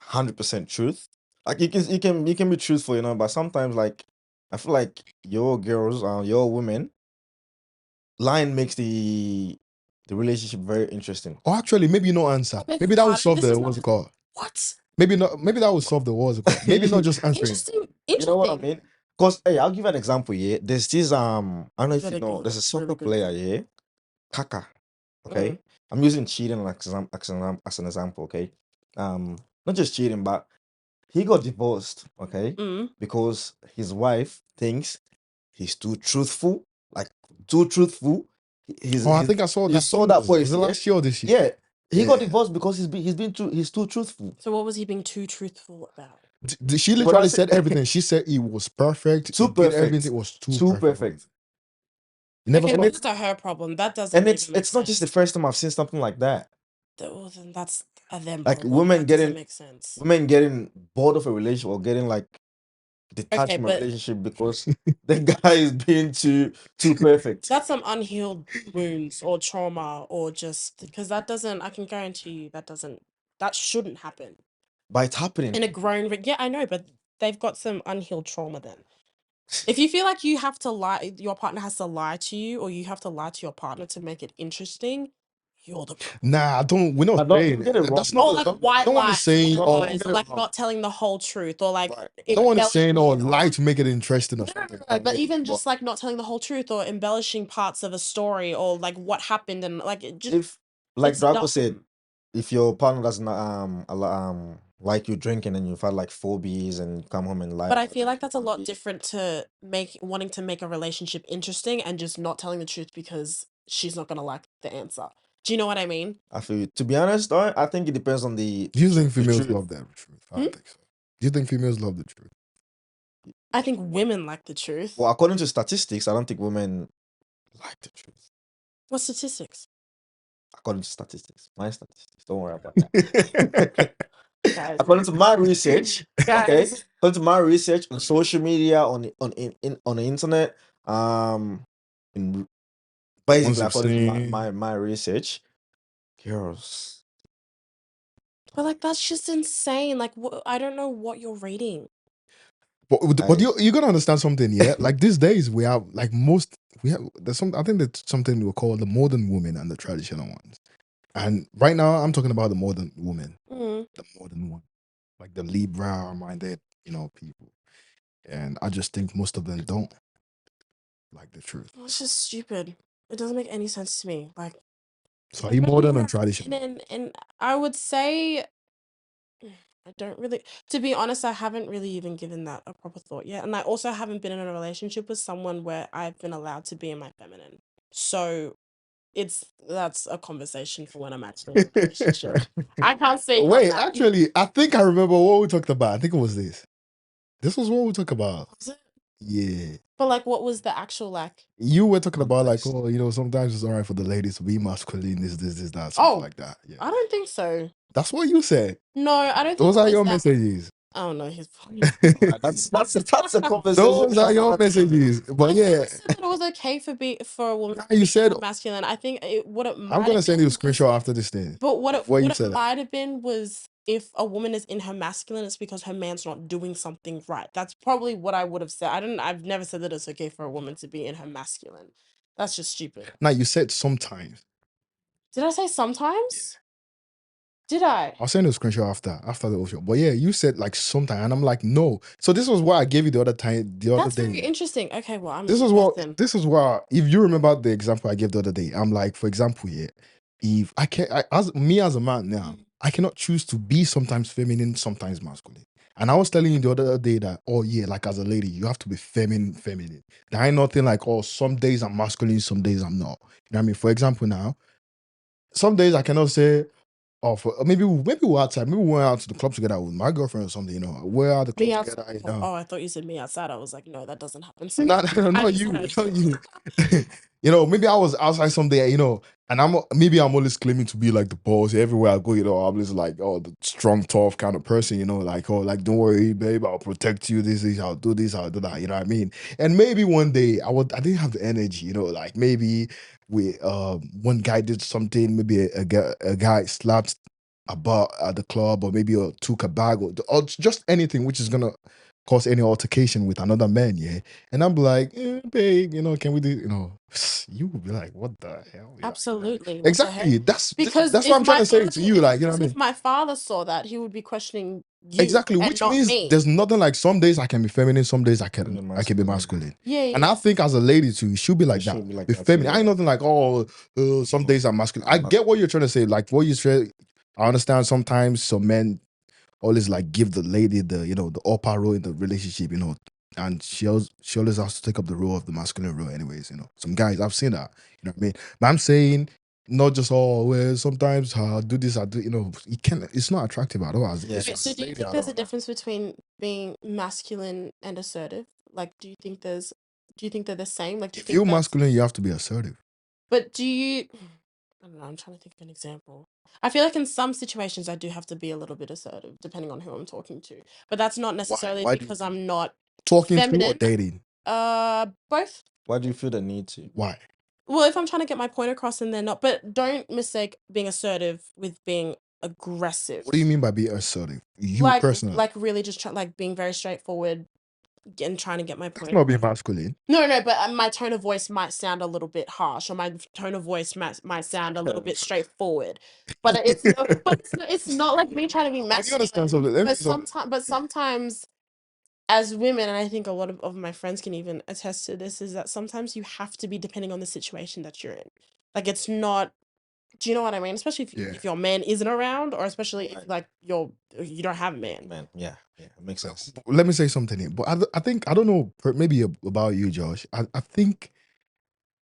100% truth. Like you can be truthful, you know, but sometimes like I feel like your girls, your women, lying makes the relationship very interesting. Or actually, maybe no answer. Beg Maybe your that will pardon, solve this the is what's not it called? what Maybe not. Maybe that will solve the what's it called? Maybe not just answering. interesting. You know what I mean? Because hey, I'll give you an example here. There's this I don't know if you Better know, give there's a a soccer really good player here, Kaka. Okay. I'm using cheating as an example, okay? Not just cheating, but he got divorced, okay? Because his wife thinks he's too truthful, like too truthful. I think I saw you that. saw that Was voice, it yeah? last year or this year? Yeah. He Yeah. got divorced because he's too truthful. So what was he being too truthful about? She But literally that's it. said everything. She said it was perfect. Too He did perfect. everything. It was too Too perfect. perfect. You never Okay, saw well, it? that's her problem. That doesn't And even make it's not just the sense. first time I've seen something like that. Well, then that's a them Like problem. That doesn't make sense. women getting bored of a relationship or getting like detached Okay, from a but relationship because the guy is being too perfect. that's some unhealed wounds or trauma or just because that doesn't. I can guarantee you that shouldn't happen But it's happening. in a grown. Yeah, I know, but they've got some unhealed trauma then. If you feel like you have to lie, your partner has to lie to you, or you have to lie to your partner to make it interesting, you're the problem. Nah, I don't. We're not But don't saying get it wrong. that's not. Or like white no one is lies, saying, white oh, lies, get or it like wrong. not telling the whole truth, or like no one is saying, oh, embellishing lie to make it interesting or No, something. but even just like not telling the whole truth or embellishing parts of a story or like what happened and like it just If like it's Draco dumb. said, if your partner doesn't like you drinking and you've had like 4 beers and you come home and lie. But I feel like that's a lot different to wanting to make a relationship interesting and just not telling the truth because she's not gonna like the answer. Do you know what I mean? I feel to be honest, I think it depends on the. Do you think the females truth. love that truth? I don't think so. Do you think females love the truth? I think women like the truth. Well, according to statistics, I don't think women like the truth. What statistics? According to statistics, my statistics. Don't worry about that. Guys. According to my research, okay, Guys. according to my research on social media, on the internet, in, basically Once you've according to seen, my research, girls. But like that's just insane. Like I don't know what you're reading. but you gotta understand something, yeah. Like these days we have like there's some, I think that's something we call the modern women and the traditional ones. And right now I'm talking about the modern woman, Mm. the modern one, like the Libra minded, people. And I just think most of them don't like the truth. It's just stupid. It doesn't make any sense to me. Like, So are you modern and traditional? and I would say I don't really, to be honest, I haven't really even given that a proper thought yet. And I also haven't been in a relationship with someone where I've been allowed to be in my feminine. So that's a conversation for when I'm actually in a relationship. I can't speak on Wait, that. actually, I think I remember what we talked about. I think it was this. This was what we talked about. Was it? Yeah. But like, what was the actual like? You were talking about like, Context. sometimes it's all right for the ladies to be masculine, this, that, something Oh, like that. Yeah. I don't think so. That's what you said. No, I don't think Those it are was your that. messages. Oh no, he's funny. That's a conversation. Those are your messages. But I yeah, never said that it was okay for a woman nah, to you be said masculine. I think what it I'm might gonna have send you a been was, screenshot after this thing. but Where you what said it that. might have been was if a woman is in her masculine, it's because her man's not doing something right. That's probably what I would have said. I've never said that it's okay for a woman to be in her masculine. That's just stupid. Now you said sometimes. Did I say sometimes? Did I? I'll send you a screenshot after the show. But yeah, you said like sometime, and I'm like, no. So this was what I gave you the other That's day. very interesting. Okay, well, I'm This then. is what if you remember the example I gave the other day. I'm like, for example, yeah, if I can as a man now, I cannot choose to be sometimes feminine, sometimes masculine. And I was telling you the other day that, oh yeah, like as a lady, you have to be feminine. There ain't nothing like, oh, some days I'm masculine, some days I'm not. You know what I mean? For example, now, some days I cannot say, oh, maybe we're outside. Maybe we went out to the club together with my girlfriend or something. We're at the club Me together. outside. Oh, I thought you said me outside. I was like, no, that doesn't happen. So Not you, not you. Maybe I was outside someday, and maybe I'm always claiming to be like the boss everywhere I go. I'm just like, oh, the strong, tough kind of person. Like, oh, like don't worry, babe, I'll protect you. I'll do this, I'll do that. You know what I mean? And maybe one day I didn't have the energy. Like maybe one guy did something. Maybe a guy slapped a bar at the club, or maybe took a bag, or just anything which is gonna cause any altercation with another man, yeah. And I'm like, babe, can we do, you would be like, what the hell? absolutely. What the Exactly. heck? That's Because what if I'm trying my to say father, to you, like, you know what I if mean? my father saw that, he would be questioning you Exactly, and which not means me. there's nothing like some days I can be feminine, some days I can be Masculine. masculine. Yeah, And I think as a lady too, you should be like You that. should be like Be that feminine. too, I ain't nothing like, some days I'm masculine. I get what you're trying to say. Like what you said, I understand sometimes some men always like give the lady the upper role in the relationship, and she always has to take up the role of the masculine role anyways. Some guys, I've seen that, you know what I mean? But I'm saying not just, well, sometimes I do this, I do, it's not attractive at all. Yeah. Wait, so do you think there's a difference between being masculine and assertive? Like, do you think they're the same? Like, do you If think you're that's, masculine, you have to be assertive. but do you, I don't know, I'm trying to think of an example. I feel like in some situations I do have to be a little bit assertive, depending on who I'm talking to. But that's not necessarily Why do you because I'm not talking to or feminine. dating? Both. Why do you feel the need to? Why? Well, if I'm trying to get my point across and they're not, but don't mistake being assertive with being aggressive. What do you mean by being assertive? You Like, personally? like really just like being very straightforward and trying to get my That's point. not being masculine. No, but my tone of voice might sound a little bit harsh, or my tone of voice might sound a little bit straightforward. But it's not like me trying to be I do understand masculine. something. But sometimes as women, and I think a lot of my friends can even attest to this, is that sometimes you have to be depending on the situation that you're in. Like it's not. Do you know what I mean? Especially if your man isn't around, or especially if like you don't have a man. Man, yeah, it makes sense. Let me say something here. But I think, I don't know, maybe about you, Josh. I think,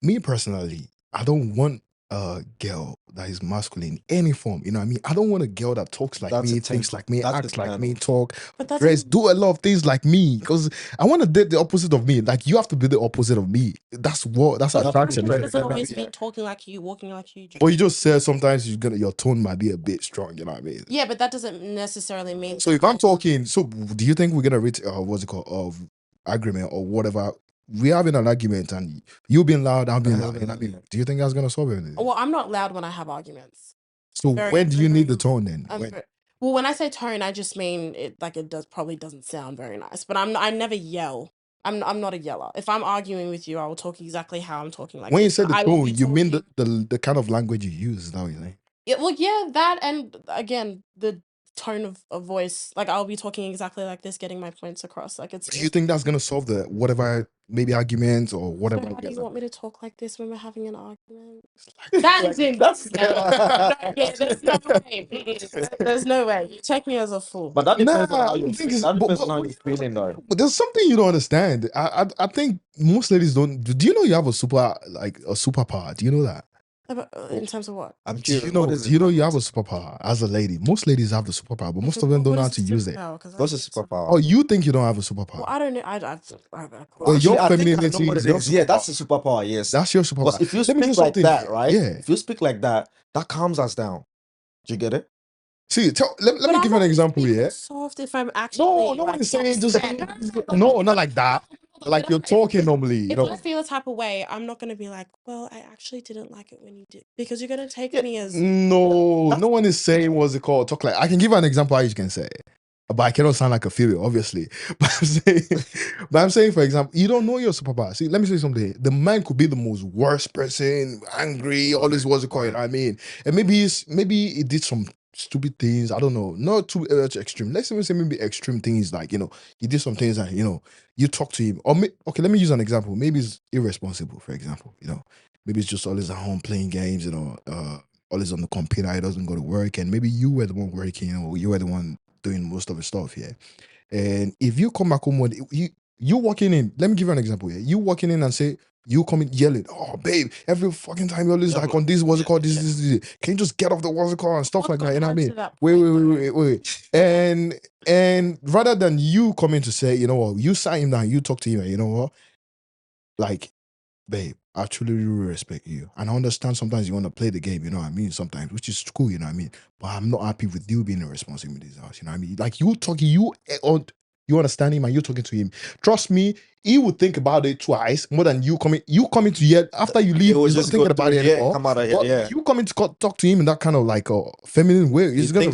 me personally, I don't want a girl that is masculine, any form. You know what I mean? I don't want a girl that talks like That's me, a thinks turn- like me, that's a acts like turn me, off. talk, But that's dress, do a lot of things like me. Because I want to date the opposite of me. Like you have to be the opposite of me. That's attraction. It Right? doesn't always mean talking like you, walking like you. But you just said sometimes your tone might be a bit strong. You know what I mean? Yeah, but that doesn't necessarily mean. So if I'm talking, so do you think we're gonna reach what's it called of agreement or whatever? We're having an argument and you being loud, I'm being loud. You know what I mean? Do you think that's gonna solve anything? Well, I'm not loud when I have arguments. So when do you need the tone then? Well, when I say tone, I just mean it like it probably doesn't sound very nice. But I never yell. I'm not a yeller. If I'm arguing with you, I will talk exactly how I'm talking. Like when you this. say the I will be tone, you mean talking- the kind of language you use, is that what you think? Yeah, well, yeah, that and again the tone of voice. Like I'll be talking exactly like this, getting my points across. Like it's. Do you think that's gonna solve the whatever maybe arguments or So whatever? how do you want me to talk like this when we're having an argument? That's Yeah, there's no way. There's no way. You take me as a fool. But that depends on Nah, how I you think feel. That depends on how you're feeling, though. But there's something you don't understand. I think most ladies don't. Do you know you have a superpower? Do you know that? In terms of what? I'm Do curious. you know? Do you know you have a superpower as a lady? Most ladies have the superpower, but most of them don't know how to use it. What's a superpower? Oh, you think you don't have a superpower? Well, I don't know. Well, your I think I femininity know what is it your is. Yeah, superpower. that's a superpower. Yes, That's your superpower. because if you Let me speak say like something. that, right? Yeah. If you speak like that, that calms us down. Do you get it? See, let me give you an example. Yeah. Soft if I'm actually. No one is saying just no, not like that. Like you're talking normally. You If know. I feel a type of way, I'm not gonna be like, well, I actually didn't like it when you did, because you're gonna take me as No one is saying what's it called. Talk like I can give an example how you can say it. But I cannot sound like a female, obviously. But I'm saying, for example, you don't know your superpower. See, let me say something. The man could be the most worst person, angry, all this what's it called. I mean, and maybe he did some stupid things. I don't know, not too extreme. Let's even say maybe extreme things like he did some things that you talk to him. Or okay, let me use an example. Maybe he's irresponsible, for example. Maybe it's just always at home playing games. Always on the computer. He doesn't go to work, and maybe you were the one working, or you were the one doing most of the stuff here. And if you come back home when you walking in, let me give you an example here. You walking in and say you come in yelling, oh babe, every fucking time you're always like on this, what's it called? This. Can you just get off the what's it called and stuff like that? You know what I mean? Wait. And rather than you coming to say, you know what, you sign him down, you talk to him, and you know what? Like, babe, I truly really respect you. And I understand sometimes you want to play the game, you know what I mean? Sometimes, which is cool, you know what I mean? But I'm not happy with you being irresponsible in this house, you know what I mean? Like you talking, you understand him and you talking to him. Trust me, he would think about it twice more than you coming to yet after you leave. He's not thinking about it anymore. Come out of here, But yeah. you coming to talk to him in that kind of like feminine way. He's gonna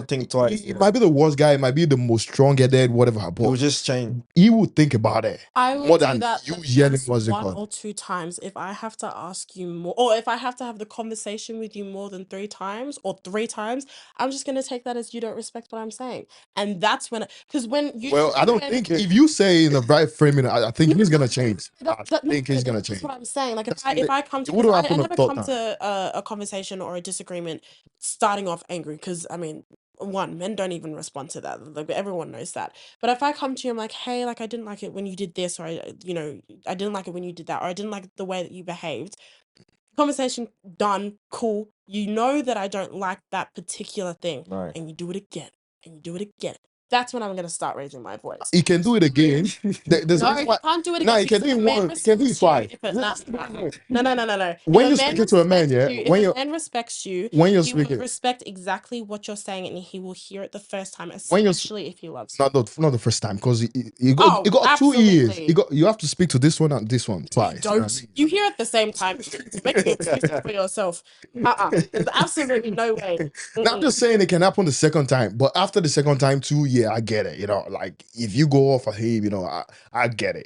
think twice. He might be the worst guy, he might be the most strong-headed, whatever. He will just change. He would think about it. I will more do than that you yelling what's it one called. or two times if I have to ask you more, or if I have to have the conversation with you more than 3 times or 3 times. I'm just gonna take that as you don't respect what I'm saying, and that's when because when you I don't think if you say in the right framing, I think he's gonna change. I think he's gonna change. That's what I'm saying. Like if That's I come to what do I I happen never thought come to a conversation or a disagreement starting off angry, because I mean, one, men don't even respond to that. Like everyone knows that. But if I come to you, I'm like, hey, like I didn't like it when you did this, or I didn't like it when you did that, or I didn't like the way that you behaved. Conversation done, cool. You know that I don't like that particular thing, Right. and you do it again, and you do it again. That's when I'm gonna start raising my voice. He can do it again. No, he can't do it again. No, he can do it once. He can do it twice. No. When you're speaking to a man, yeah. When if a man respects you, when you're he will speaking, respect exactly what you're saying, and he will hear it the first time, when you're especially if he loves you. not the first time, because you got 2 ears. You have to speak to this one and this one twice. You hear it at the same time. Make excuses for yourself. There's absolutely no way. Now, I'm just saying it can happen the second time, but after the second time too, yeah, I get it. Like if you go off of him, I get it.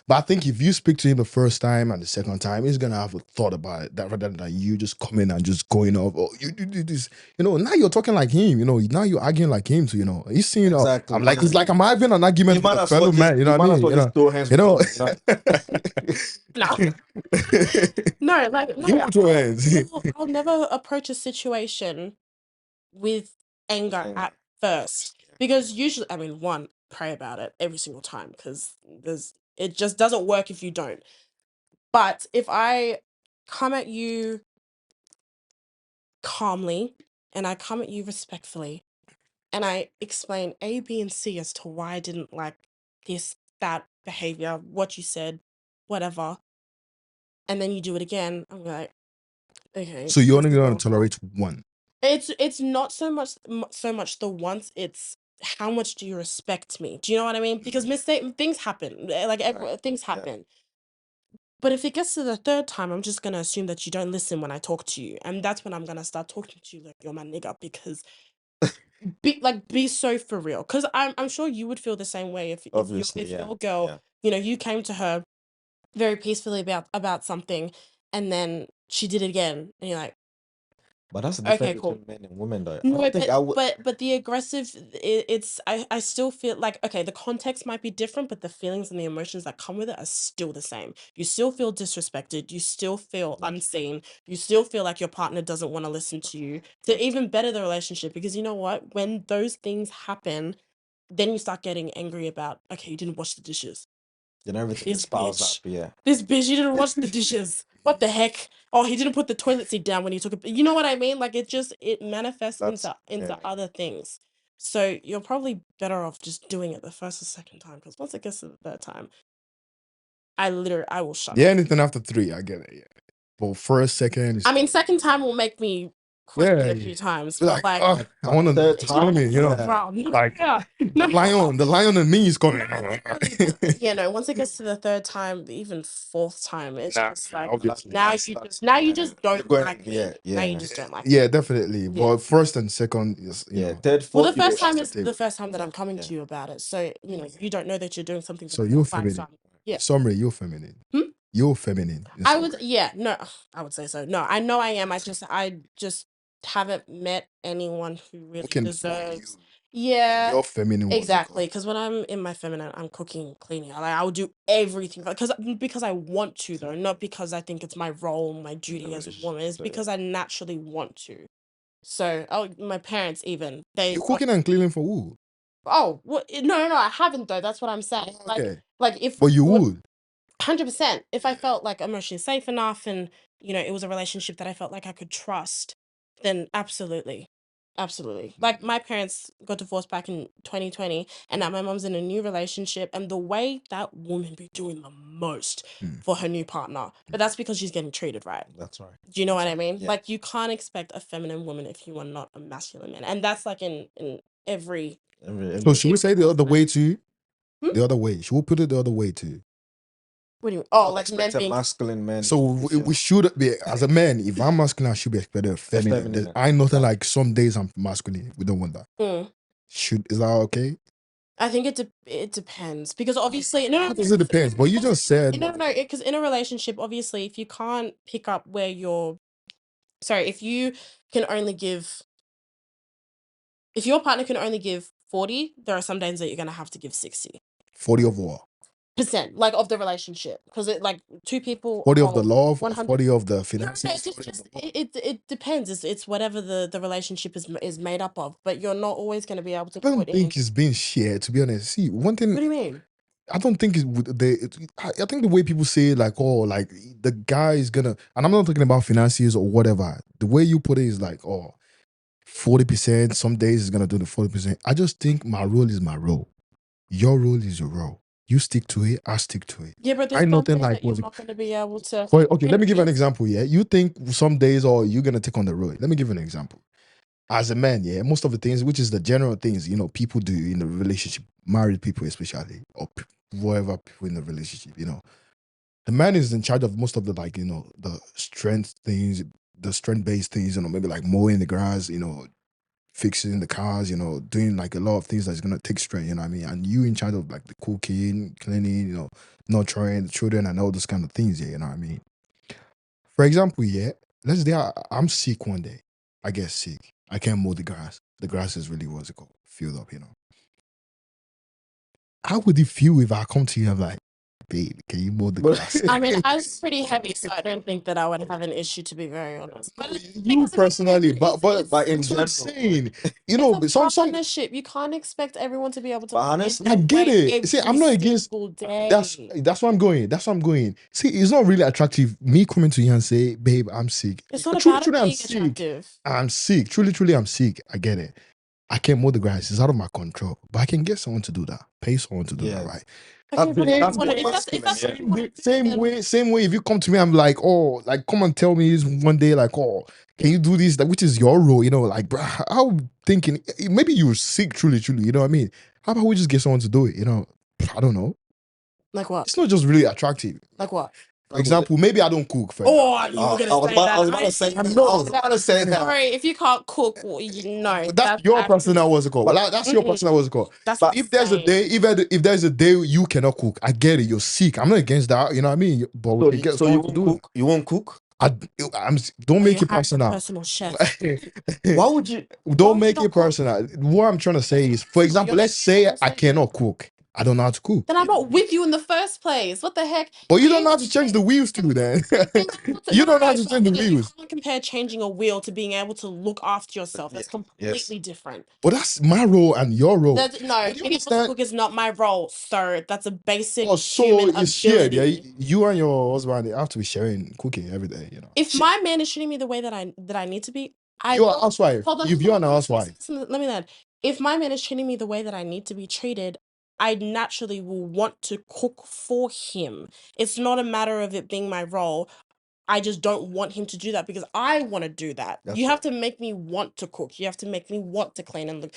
But I think if you speak to him the first time and the second time, he's gonna have a thought about it. That rather than you just coming and just going off. Oh, you do this. Now you're talking like him. Now you're arguing like him. So he's seeing. Exactly. I'm like it's like I'm having an argument with a fellow man. You know what I mean? No, like no, I'll never approach a situation with anger at first, because usually, I mean, one, pray about it every single time, because it just doesn't work if you don't. But if I come at you calmly and I come at you respectfully and I explain A, B, and C as to why I didn't like this, that behavior, what you said, whatever, and then you do it again, I'm like, okay. So you're only cool. gonna tolerate one. It's not so much the once, it's how much do you respect me? Do you know what I mean? Because things happen. Like things Yeah. happen. But if it gets to the third time, I'm just gonna assume that you don't listen when I talk to you, and that's when I'm gonna start talking to you like you're my nigga. Because be so for real. Because I'm sure you would feel the same way Obviously, if yeah. your girl, Yeah. you came to her very peacefully about something, and then she did it again, and you're like, But that's the okay, difference cool. between men and women, though. I No, don't think I would. but the aggressive, I still feel like, okay, the context might be different, but the feelings and the emotions that come with it are still the same. You still feel disrespected. You still feel unseen. You still feel like your partner doesn't want to listen to you to even better the relationship. Because you know what? When those things happen, then you start getting angry about, okay, you didn't wash the dishes. Then everything This spouts bitch. up, yeah. This bitch, you didn't wash the dishes. What the heck? Oh, he didn't put the toilet seat down when he took it. You know what I mean? Like it manifests That's into yeah. other things. So you're probably better off just doing it the first or second time, because once it gets to the third time, I will shut Yeah, up. anything after 3, I get it. Yeah. But first, second, I mean, second time will make me question a few times, but like, like, I want to third time it, yeah. bro, like yeah, the lion in me is coming. once it gets to the third time, even fourth time, it's Nah, just like, obviously. now you just You're don't going, like me. yeah, Now you yeah. just don't like me. Yeah, definitely. Yeah. But first and second is, Yeah, third, Well, fourth. the first time is table. the first time that I'm coming Yeah. to you about it. So, you don't know that you're doing something that So I you're don't like. So feminine. yeah. Summary, you're feminine. Hmm? You're feminine. in I would, summary. yeah, no, I would say so. No, I know I am. I just haven't met anyone who really Working for deserves. you. Yeah, You're feminine was exactly. Because when I'm in my feminine, I'm cooking, cleaning. I will do everything because I want to, though, not because I think it's my role, my duty as a woman. It's because I naturally want to. So, my parents even You cooking and cleaning for who? Oh, what? No, I haven't though. That's what I'm saying. Okay. Like if But you would. 100%, if I felt like emotionally safe enough and it was a relationship that I felt like I could trust, then absolutely. Absolutely. Like my parents got divorced back in 2020 and now my mom's in a new relationship, and the way that woman be doing the most for her new partner, but that's because she's getting treated right. That's right. Do you know what I mean? Yeah. Like you can't expect a feminine woman if you are not a masculine man. And that's like in every So should we say the other way too? Hmm? The other way. Should we put it the other way too? What do you mean? Oh, like men expect a being masculine man. So we should be, as a man, if I'm masculine, I should be expected feminine. feminine. I nothing like some days I'm masculine. We don't want that. Mm. Is that okay? I think it depends, because obviously no, How does it depends? But you just said no, because in a relationship, obviously, if you can't pick up where you're, sorry, if you can only give, if your partner can only give 40, there are some days that you're gonna have to give 60%, 40 of what? like of the relationship, because it like two people 40 of the hold love, 100. 40 of the No, finances. it's just it depends. It's whatever the relationship is made up of, but you're not always going to be able to I don't put in. think it's being shared, to be honest. See, one thing What do you mean? I don't think I think the way people say like, oh, like the guy is gonna, and I'm not talking about finances or whatever. The way you put it is like, oh, 40%, some days is gonna do the 40%. I just think my role is my role. Your role is your role. You stick to it, I stick to it. Yeah, but there's I nothing something like that you're was not going to be able to. okay, let me give an example. Yeah. You think some days or you're gonna take on the road. Let me give you an example. As a man, yeah, most of the things, which is the general things, people do in the relationship, married people especially, or whatever people in the relationship, the man is in charge of most of the the strength things, the strength-based things, maybe like mowing the grass, fixing the cars, doing like a lot of things that's gonna take strength, you know what I mean? And you in charge of like the cooking, cleaning, nurturing the children and all those kind of things, yeah, you know what I mean? For example, yeah, let's say I'm sick one day. I get sick. I can't mow the grass. The grass is really, what's it called, filled up, How would it feel if I come to you and I'm like, babe, can you mow the But- grass? I mean, I was pretty heavy, so I don't think that I would have an issue, to be very honest. But You because personally, But in that's what I'm general, saying. You know, it's but a some partnership. You can't expect everyone to be able to But play honestly, I their get way it. See, I'm every not against. single day. That's where I'm going. That's where I'm going. See, it's not really attractive. Me coming to you and say, "Babe, I'm sick." It's not Truly, about it truly, I'm being sick. attractive. I'm sick. Truly, truly, I'm sick. I get it. I can't mow the grass. It's out of my control. But I can get someone to do that. Pay someone to do that, Yes. right? Okay, but if That's you wanna- more if that's what you masculine, wanna do, Same way. If you come to me, I'm like, oh, like come and tell me this one day, like, oh, can you do this? Like, which is your role, you know? Like, bruh, I'm thinking maybe you're sick, truly, you know what I mean? How about we just get someone to do it? You know, I don't know. like what? It's not just really attractive. Like what? For example, maybe I don't cook. For Oh, you were I gonna was say about, that. I was about to say that. I was about to say that. Sorry, if you can't cook, well, you know that's your personal what's it called? But- That's your personal what's it called? That's But if there's a day, if there's a day you cannot cook, I get it. You're sick. I'm not against that. You know what I mean? But we can get So you someone to won't do it. cook? You won't cook? Don't make it personal. Personal chef. Why would you? Don't you make not it cook? personal. What I'm trying to say is, for example, you're let's not say gonna I say cannot cook. I don't know how to cook. Then I'm not with you in the first place. What the heck? But you don't know how to change the wheels too, then. You don't know how to change the wheels. You can't compare changing a wheel to being able to look after yourself. That's completely different. But that's my role and your role. No, being able to cook is not my role, sir. That's a basic Oh, so human it's shared. ability. Yeah, you and your husband have to be sharing cooking every day. You know. If my man is treating me the way that I need to be, You're a housewife. Hold on, If you're a housewife. Let me add. If my man is treating me the way that I need to be treated, I naturally will want to cook for him. It's not a matter of it being my role. I just don't want him to do that because I want to do that. You have to make me want to cook. You have to make me want to clean and look,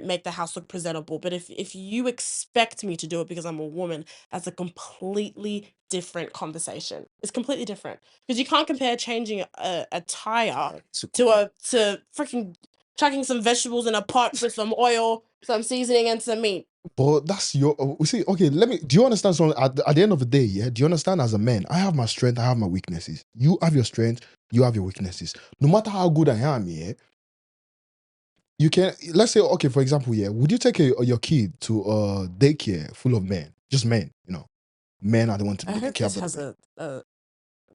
make the house look presentable. But if you expect me to do it because I'm a woman, that's a completely different conversation. It's completely different because you can't compare changing a tire to freaking chucking some vegetables in a pot with some oil, some seasoning, and some meat. But that's your. See, okay. Do you understand something? At the end of the day, yeah. Do you understand? As a man, I have my strength. I have my weaknesses. You have your strength. You have your weaknesses. No matter how good I am, yeah. You can. Let's say, okay, for example, yeah. Would you take your kid to a daycare full of men, just men? You know, men are the ones to I take hope care this of has them.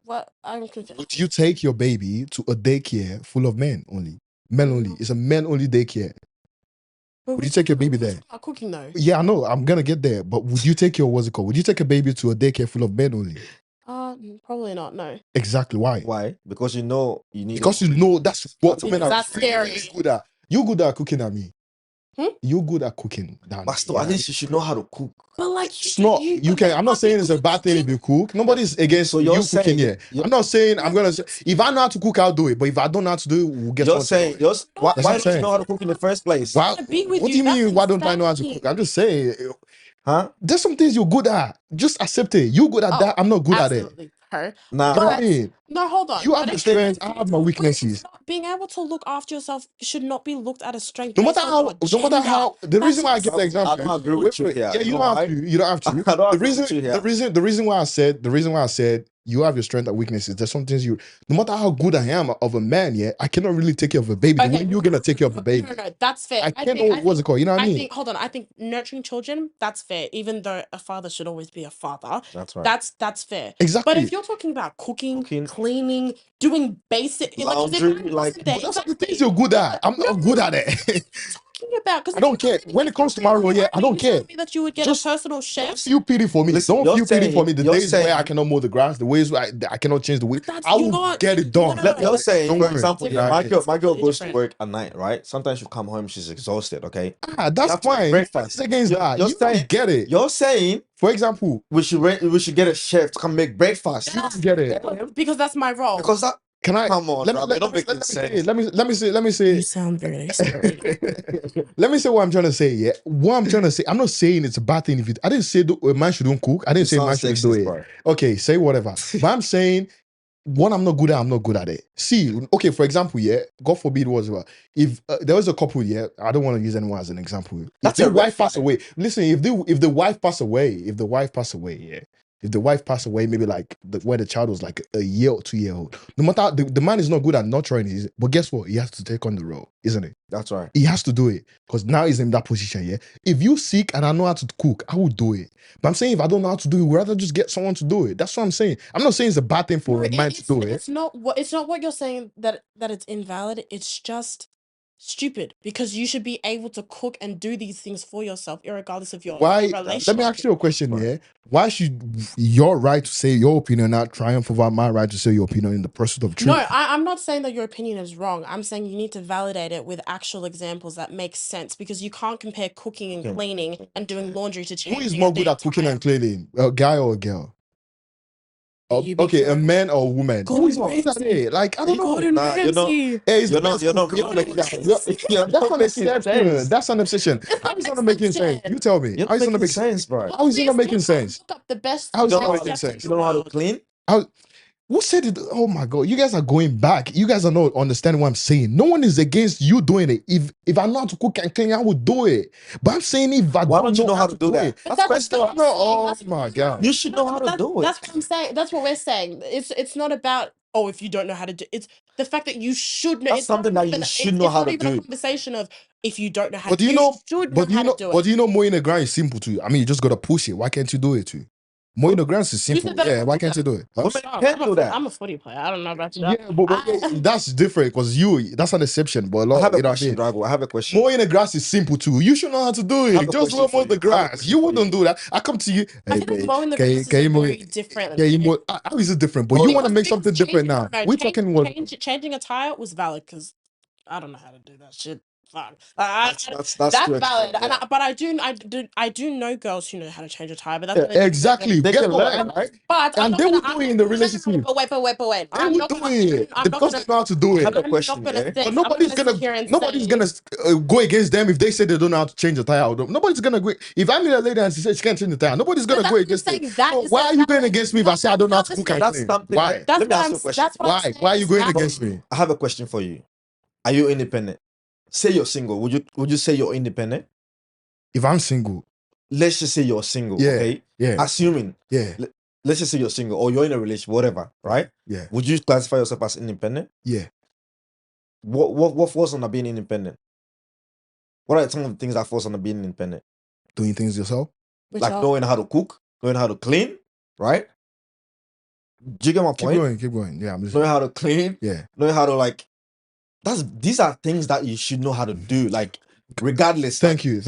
what I'm confused. Would you take your baby to a daycare full of men only? Men only. It's a men only daycare. Would you take your baby there? Not cooking though. Yeah, I know. I'm gonna get there. But would you take what's it called? Would you take a baby to a daycare full of men only? Probably not. No. Exactly. Why? Why? Because you know you need. Because you know that's what men are That's scary. good at. You good at cooking than me. Hmm? You good at cooking than But still, yeah. at least you should know how to cook. But like, It's not. You can. I'm not saying it's a bad thing if you cook. Nobody's against So you you're cooking saying- here. I'm not saying I'm gonna. If I know how to cook, I'll do it. But if I don't know how to do it, we'll get. You're saying, why That's what I'm don't you saying. know how to cook in the first place? Wow. to be with What do you, you mean? that's Why don't I know how to insane. cook? I'm just saying. Huh? There's some things you're good at. Just accept it. You good at that. I'm not good at it. Absolutely, her. Nah. You know what I mean? No, hold on. You have But the if- strength. I have my weaknesses. Being able to look after yourself should not be looked at as strength. No matter based on your how, the gender. reason why I give the I example. don't agree with you here. Yeah, you You know don't have why? to. You don't have to. I don't The agree reason, with you here. the reason why I said you have your strength and weaknesses. There's some things no matter how good I am of a man, yeah, I cannot really take care of a baby. The way you're gonna take care of a baby. No, that's fair. I can't know what's it called. You know what I mean? I think nurturing children, that's fair. Even though a father should always be a father. That's right. That's fair. Exactly. But if you're talking about cooking, cleaning, doing basic Laundry, That's not the things you're good at. I'm not good at it. talking about because I don't care. When it comes to my role, yeah, I don't care. That you would get Just a personal chef. Feel pity for me. Listen, Don't you're feel pity saying- for me. The you're days saying- where I cannot mow the grass, the ways where I cannot change the wheel. That's- I you're will not- get it done. no, no, You're saying, Don't for worry. example, Yeah, my girl completely goes to different. work at night, right? Sometimes she'll come home, she's exhausted, okay? That's You have to make fine. breakfast. It's against that. You're You saying- get it. You're saying For example, we should get a chef to come make breakfast. you get it. Because that's my role. Because that Can I? Come on, let bro, me, it don't make let me sense. say it. Let me say. You sound very scary. Let me say what I'm trying to say. Yeah, what I'm trying to say. I'm not saying it's a bad thing if I didn't say a man shouldn't cook. I didn't say a man shouldn't do it. Okay, say whatever. But I'm saying one I'm not good at. I'm not good at it. See, okay, for example, yeah, God forbid if there was a couple, yeah, I don't want to use anyone as an example. If That's the a red wife pass flag. away, listen. If the wife pass away, yeah, if the wife passed away, maybe like where the child was like a year or 2 year old, no matter the man is not good at nurturing his, but guess what? He has to take on the role, isn't it? That's right. He has to do it because now he's in that position. Yeah. If you sick and I know how to cook, I will do it. But I'm saying if I don't know how to do it, we'd rather just get someone to do it. That's what I'm saying. I'm not saying it's a bad thing for a man to do it. It's not what you're saying that it's invalid. It's just stupid because you should be able to cook and do these things for yourself, regardless of your relationship. Let me ask you a question. Yeah, why should your right to say your opinion not triumph over my right to say your opinion in the pursuit of truth? No, I'm not saying that your opinion is wrong. I'm saying you need to validate it with actual examples that make sense because you can't compare cooking and cleaning and doing laundry to changing. Who is more good at cooking and cleaning, a guy or a girl? Okay, a man or a woman. Who is more good at it? Like, I don't know. Nah, you're not making sense. That's not making sense. That's an obsession. How is it not making sense? You tell me. How is it not making sense, bro? How is it not making sense? Look up the best. How is it not making sense? You don't know how to clean? Who said it? Oh my God. You guys are going back. You guys are not understanding what I'm saying. No one is against you doing it. If I know how to cook and clean, I would do it. But I'm saying if I don't know how to do that? Oh my God. You should know how to do it. That's what I'm saying. That's what we're saying. It's not about, if you don't know how to do it's the fact that you should know. That's something that you should know how to do. It's not even a conversation of if you don't know how to do it. But do you know mowing the ground is simple too. I mean, you just gotta push it. Why can't you do it too? Mowing the grass is simple. Yeah, why can't you do it? I'm a footy player. I don't know about you. Yeah, but that's different because that's an exception. But a lot, I have a question, Drago. I have a question. Mowing the grass is simple too. You should know how to do it. Just mow the grass. You wouldn't do that. I come to you. I think mowing the grass is very different. Yeah, how is it different? But you want to make something different now. We're talking changing a tire was valid because I don't know how to do that shit. That's valid. Yeah. But I do know girls who know how to change a tire. But that's exactly. They can learn, right? But and they would do it in the relationship. But wait. They would do it because they know how to do it. I have a question. But nobody's gonna go against them if they say they don't know how to change a tire. Nobody's gonna go. If I meet a lady and she says she can't change the tire, nobody's gonna go against me. Why are you going against me if I say I don't know how to cook and clean? Why? Let me ask you a question. Why are you going against me? I have a question for you. Are you independent? Say you're single. Would you say you're independent? If I'm single, let's just say you're single. Yeah, okay. Yeah. Assuming. Yeah. Let's just say you're single or you're in a relationship, whatever. Right. Yeah. Would you classify yourself as independent? Yeah. What falls under being independent? What are some of the things that falls under being independent? Doing things yourself. Like knowing how to cook, knowing how to clean. Right. Do you get my point? Keep going. Yeah. I'm just knowing how to clean. Yeah. Knowing how to these are things that you should know how to do, regardless. Thank you.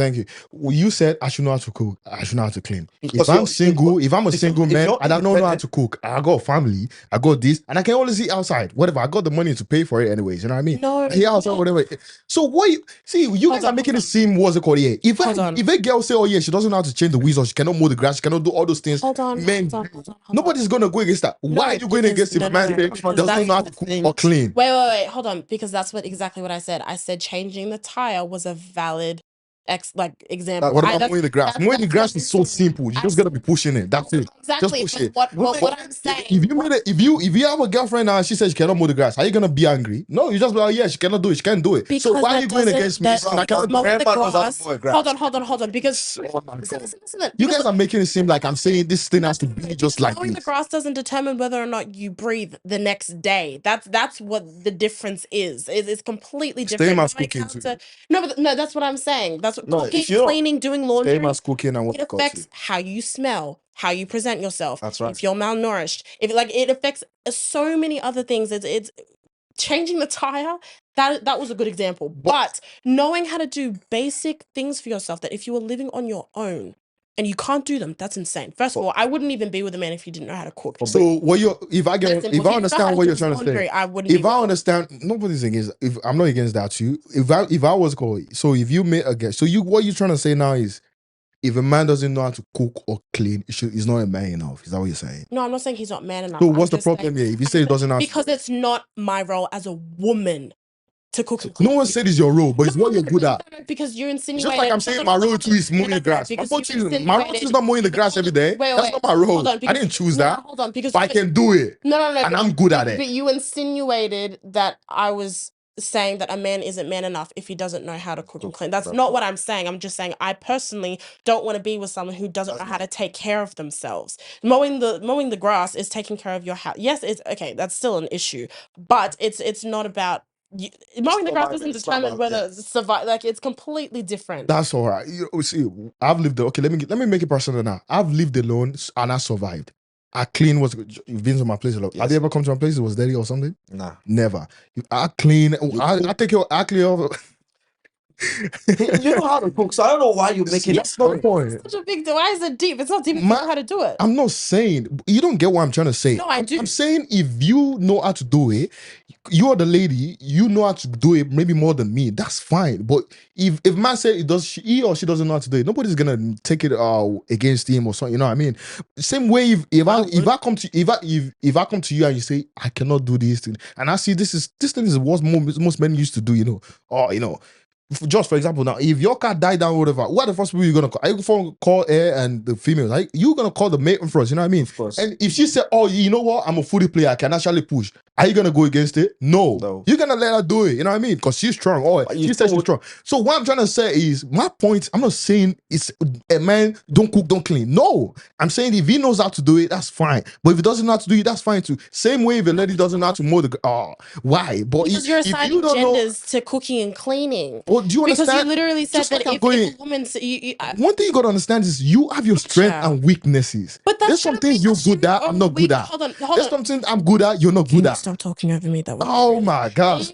You said I should know how to cook. I should know how to clean. If I'm single, if I'm a single man and I don't know how to cook, I got a family, I got this, and I can always eat outside. Whatever, I got the money to pay for it anyways. You know what I mean? No. Yeah, outside, whatever. So what you guys are making it seem what's it called here? If a girl say, oh yeah, she doesn't know how to change the wheels or she cannot mow the grass, she cannot do all those things. Hold on. Nobody's gonna go against that. Why are you going against if a man doesn't know how to cook or clean? Wait. Hold on, because that's exactly what I said. I said changing the tire was a valid example. What about mowing the grass? Mowing the grass is so simple. You just gotta be pushing it. That's it. Exactly. Just push it. What I'm saying. If you have a girlfriend and she says she cannot mow the grass, are you gonna be angry? No, you just be like, yeah, she cannot do it. She can't do it. Because so why are you going against me? I can't mow the grass. Hold on. Because listen, you guys are making it seem like I'm saying this thing has to be just like mowing the grass doesn't determine whether or not you breathe the next day. That's what the difference is. It's completely different. Same as cooking too. No, that's what I'm saying. That's what cooking, cleaning, doing laundry. Same as cooking and what it affects how you smell, how you present yourself. That's right. If you're malnourished, it affects so many other things. It's changing the tire. That was a good example. But knowing how to do basic things for yourself, that if you were living on your own and you can't do them, that's insane. First of all, I wouldn't even be with a man if you didn't know how to cook. So if I understand what you're trying to say, I wouldn't. If I understand, nobody's against. If I'm not against that too. If I was called, so if you made a guess, so what you're trying to say now is, if a man doesn't know how to cook or clean, he's not a man enough. Is that what you're saying? No, I'm not saying he's not man enough. So what's the problem here? If you say he doesn't know, because it's not my role as a woman to cook and clean. No one said it's your role, but it's what you're good at. Because you insinuated. Just like I'm saying my role too is mowing the grass. My role is not mowing the grass every day. That's not my role. I didn't choose that. Hold on, because I can do it. No. And I'm good at it. But you insinuated that I was saying that a man isn't man enough if he doesn't know how to cook and Cook, clean. That's that's not right. what I'm saying. I'm just saying I personally don't want to be with someone who doesn't know how to take care of themselves. Mowing the grass is taking care of your house. Yes, it's okay. That's still an issue, but it's not about mowing the grass doesn't determine whether survive. Like, it's completely different. That's all right. See, I've lived. Okay, let me make it personal now. I've lived alone and I survived. I clean. You've been to my place a lot. Yes. Have you ever come to my place? It was dirty or something? Nah. Never. I clean. I take care. I clean off. You know how to cook, so I don't know why you're making That's my point. Such a big deal. Why is it deep? It's not deep if you know how to do it. I'm not saying you don't get what I'm trying to say. No, I do. I'm saying if you know how to do it, you're the lady, you know how to do it maybe more than me. That's fine. But if man say he or she doesn't know how to do it, nobody's gonna take it against him or something. You know what I mean? Same way if I come to you and you say I cannot do this thing, and I see this thing is what most men used to do. You know, or you know. Just for example, now if your cat died down or whatever, what are the first people you're gonna call? Are you gonna call her and the females? Like, you're gonna call the mate first, you know what I mean? Of course. And if she said, "Oh, you know what? I'm a footy player. I can actually push." Are you gonna go against it? No. You're gonna let her do it. You know what I mean? Because she's strong. Oh, she said she's strong. So what I'm trying to say is, my point. I'm not saying it's a man don't cook, don't clean. No, I'm saying if he knows how to do it, that's fine. But if he doesn't know how to do it, that's fine too. Same way if a lady doesn't know how to mow the why? But because you're assigning genders to cooking and cleaning. Well, do you understand? Because you literally said that if a woman, one thing you gotta understand is you have your strength and weaknesses. But there's some things you're good at, I'm not good at. Hold on. There's something I'm good at, you're not good at. Stop talking over me. That was oh my gosh.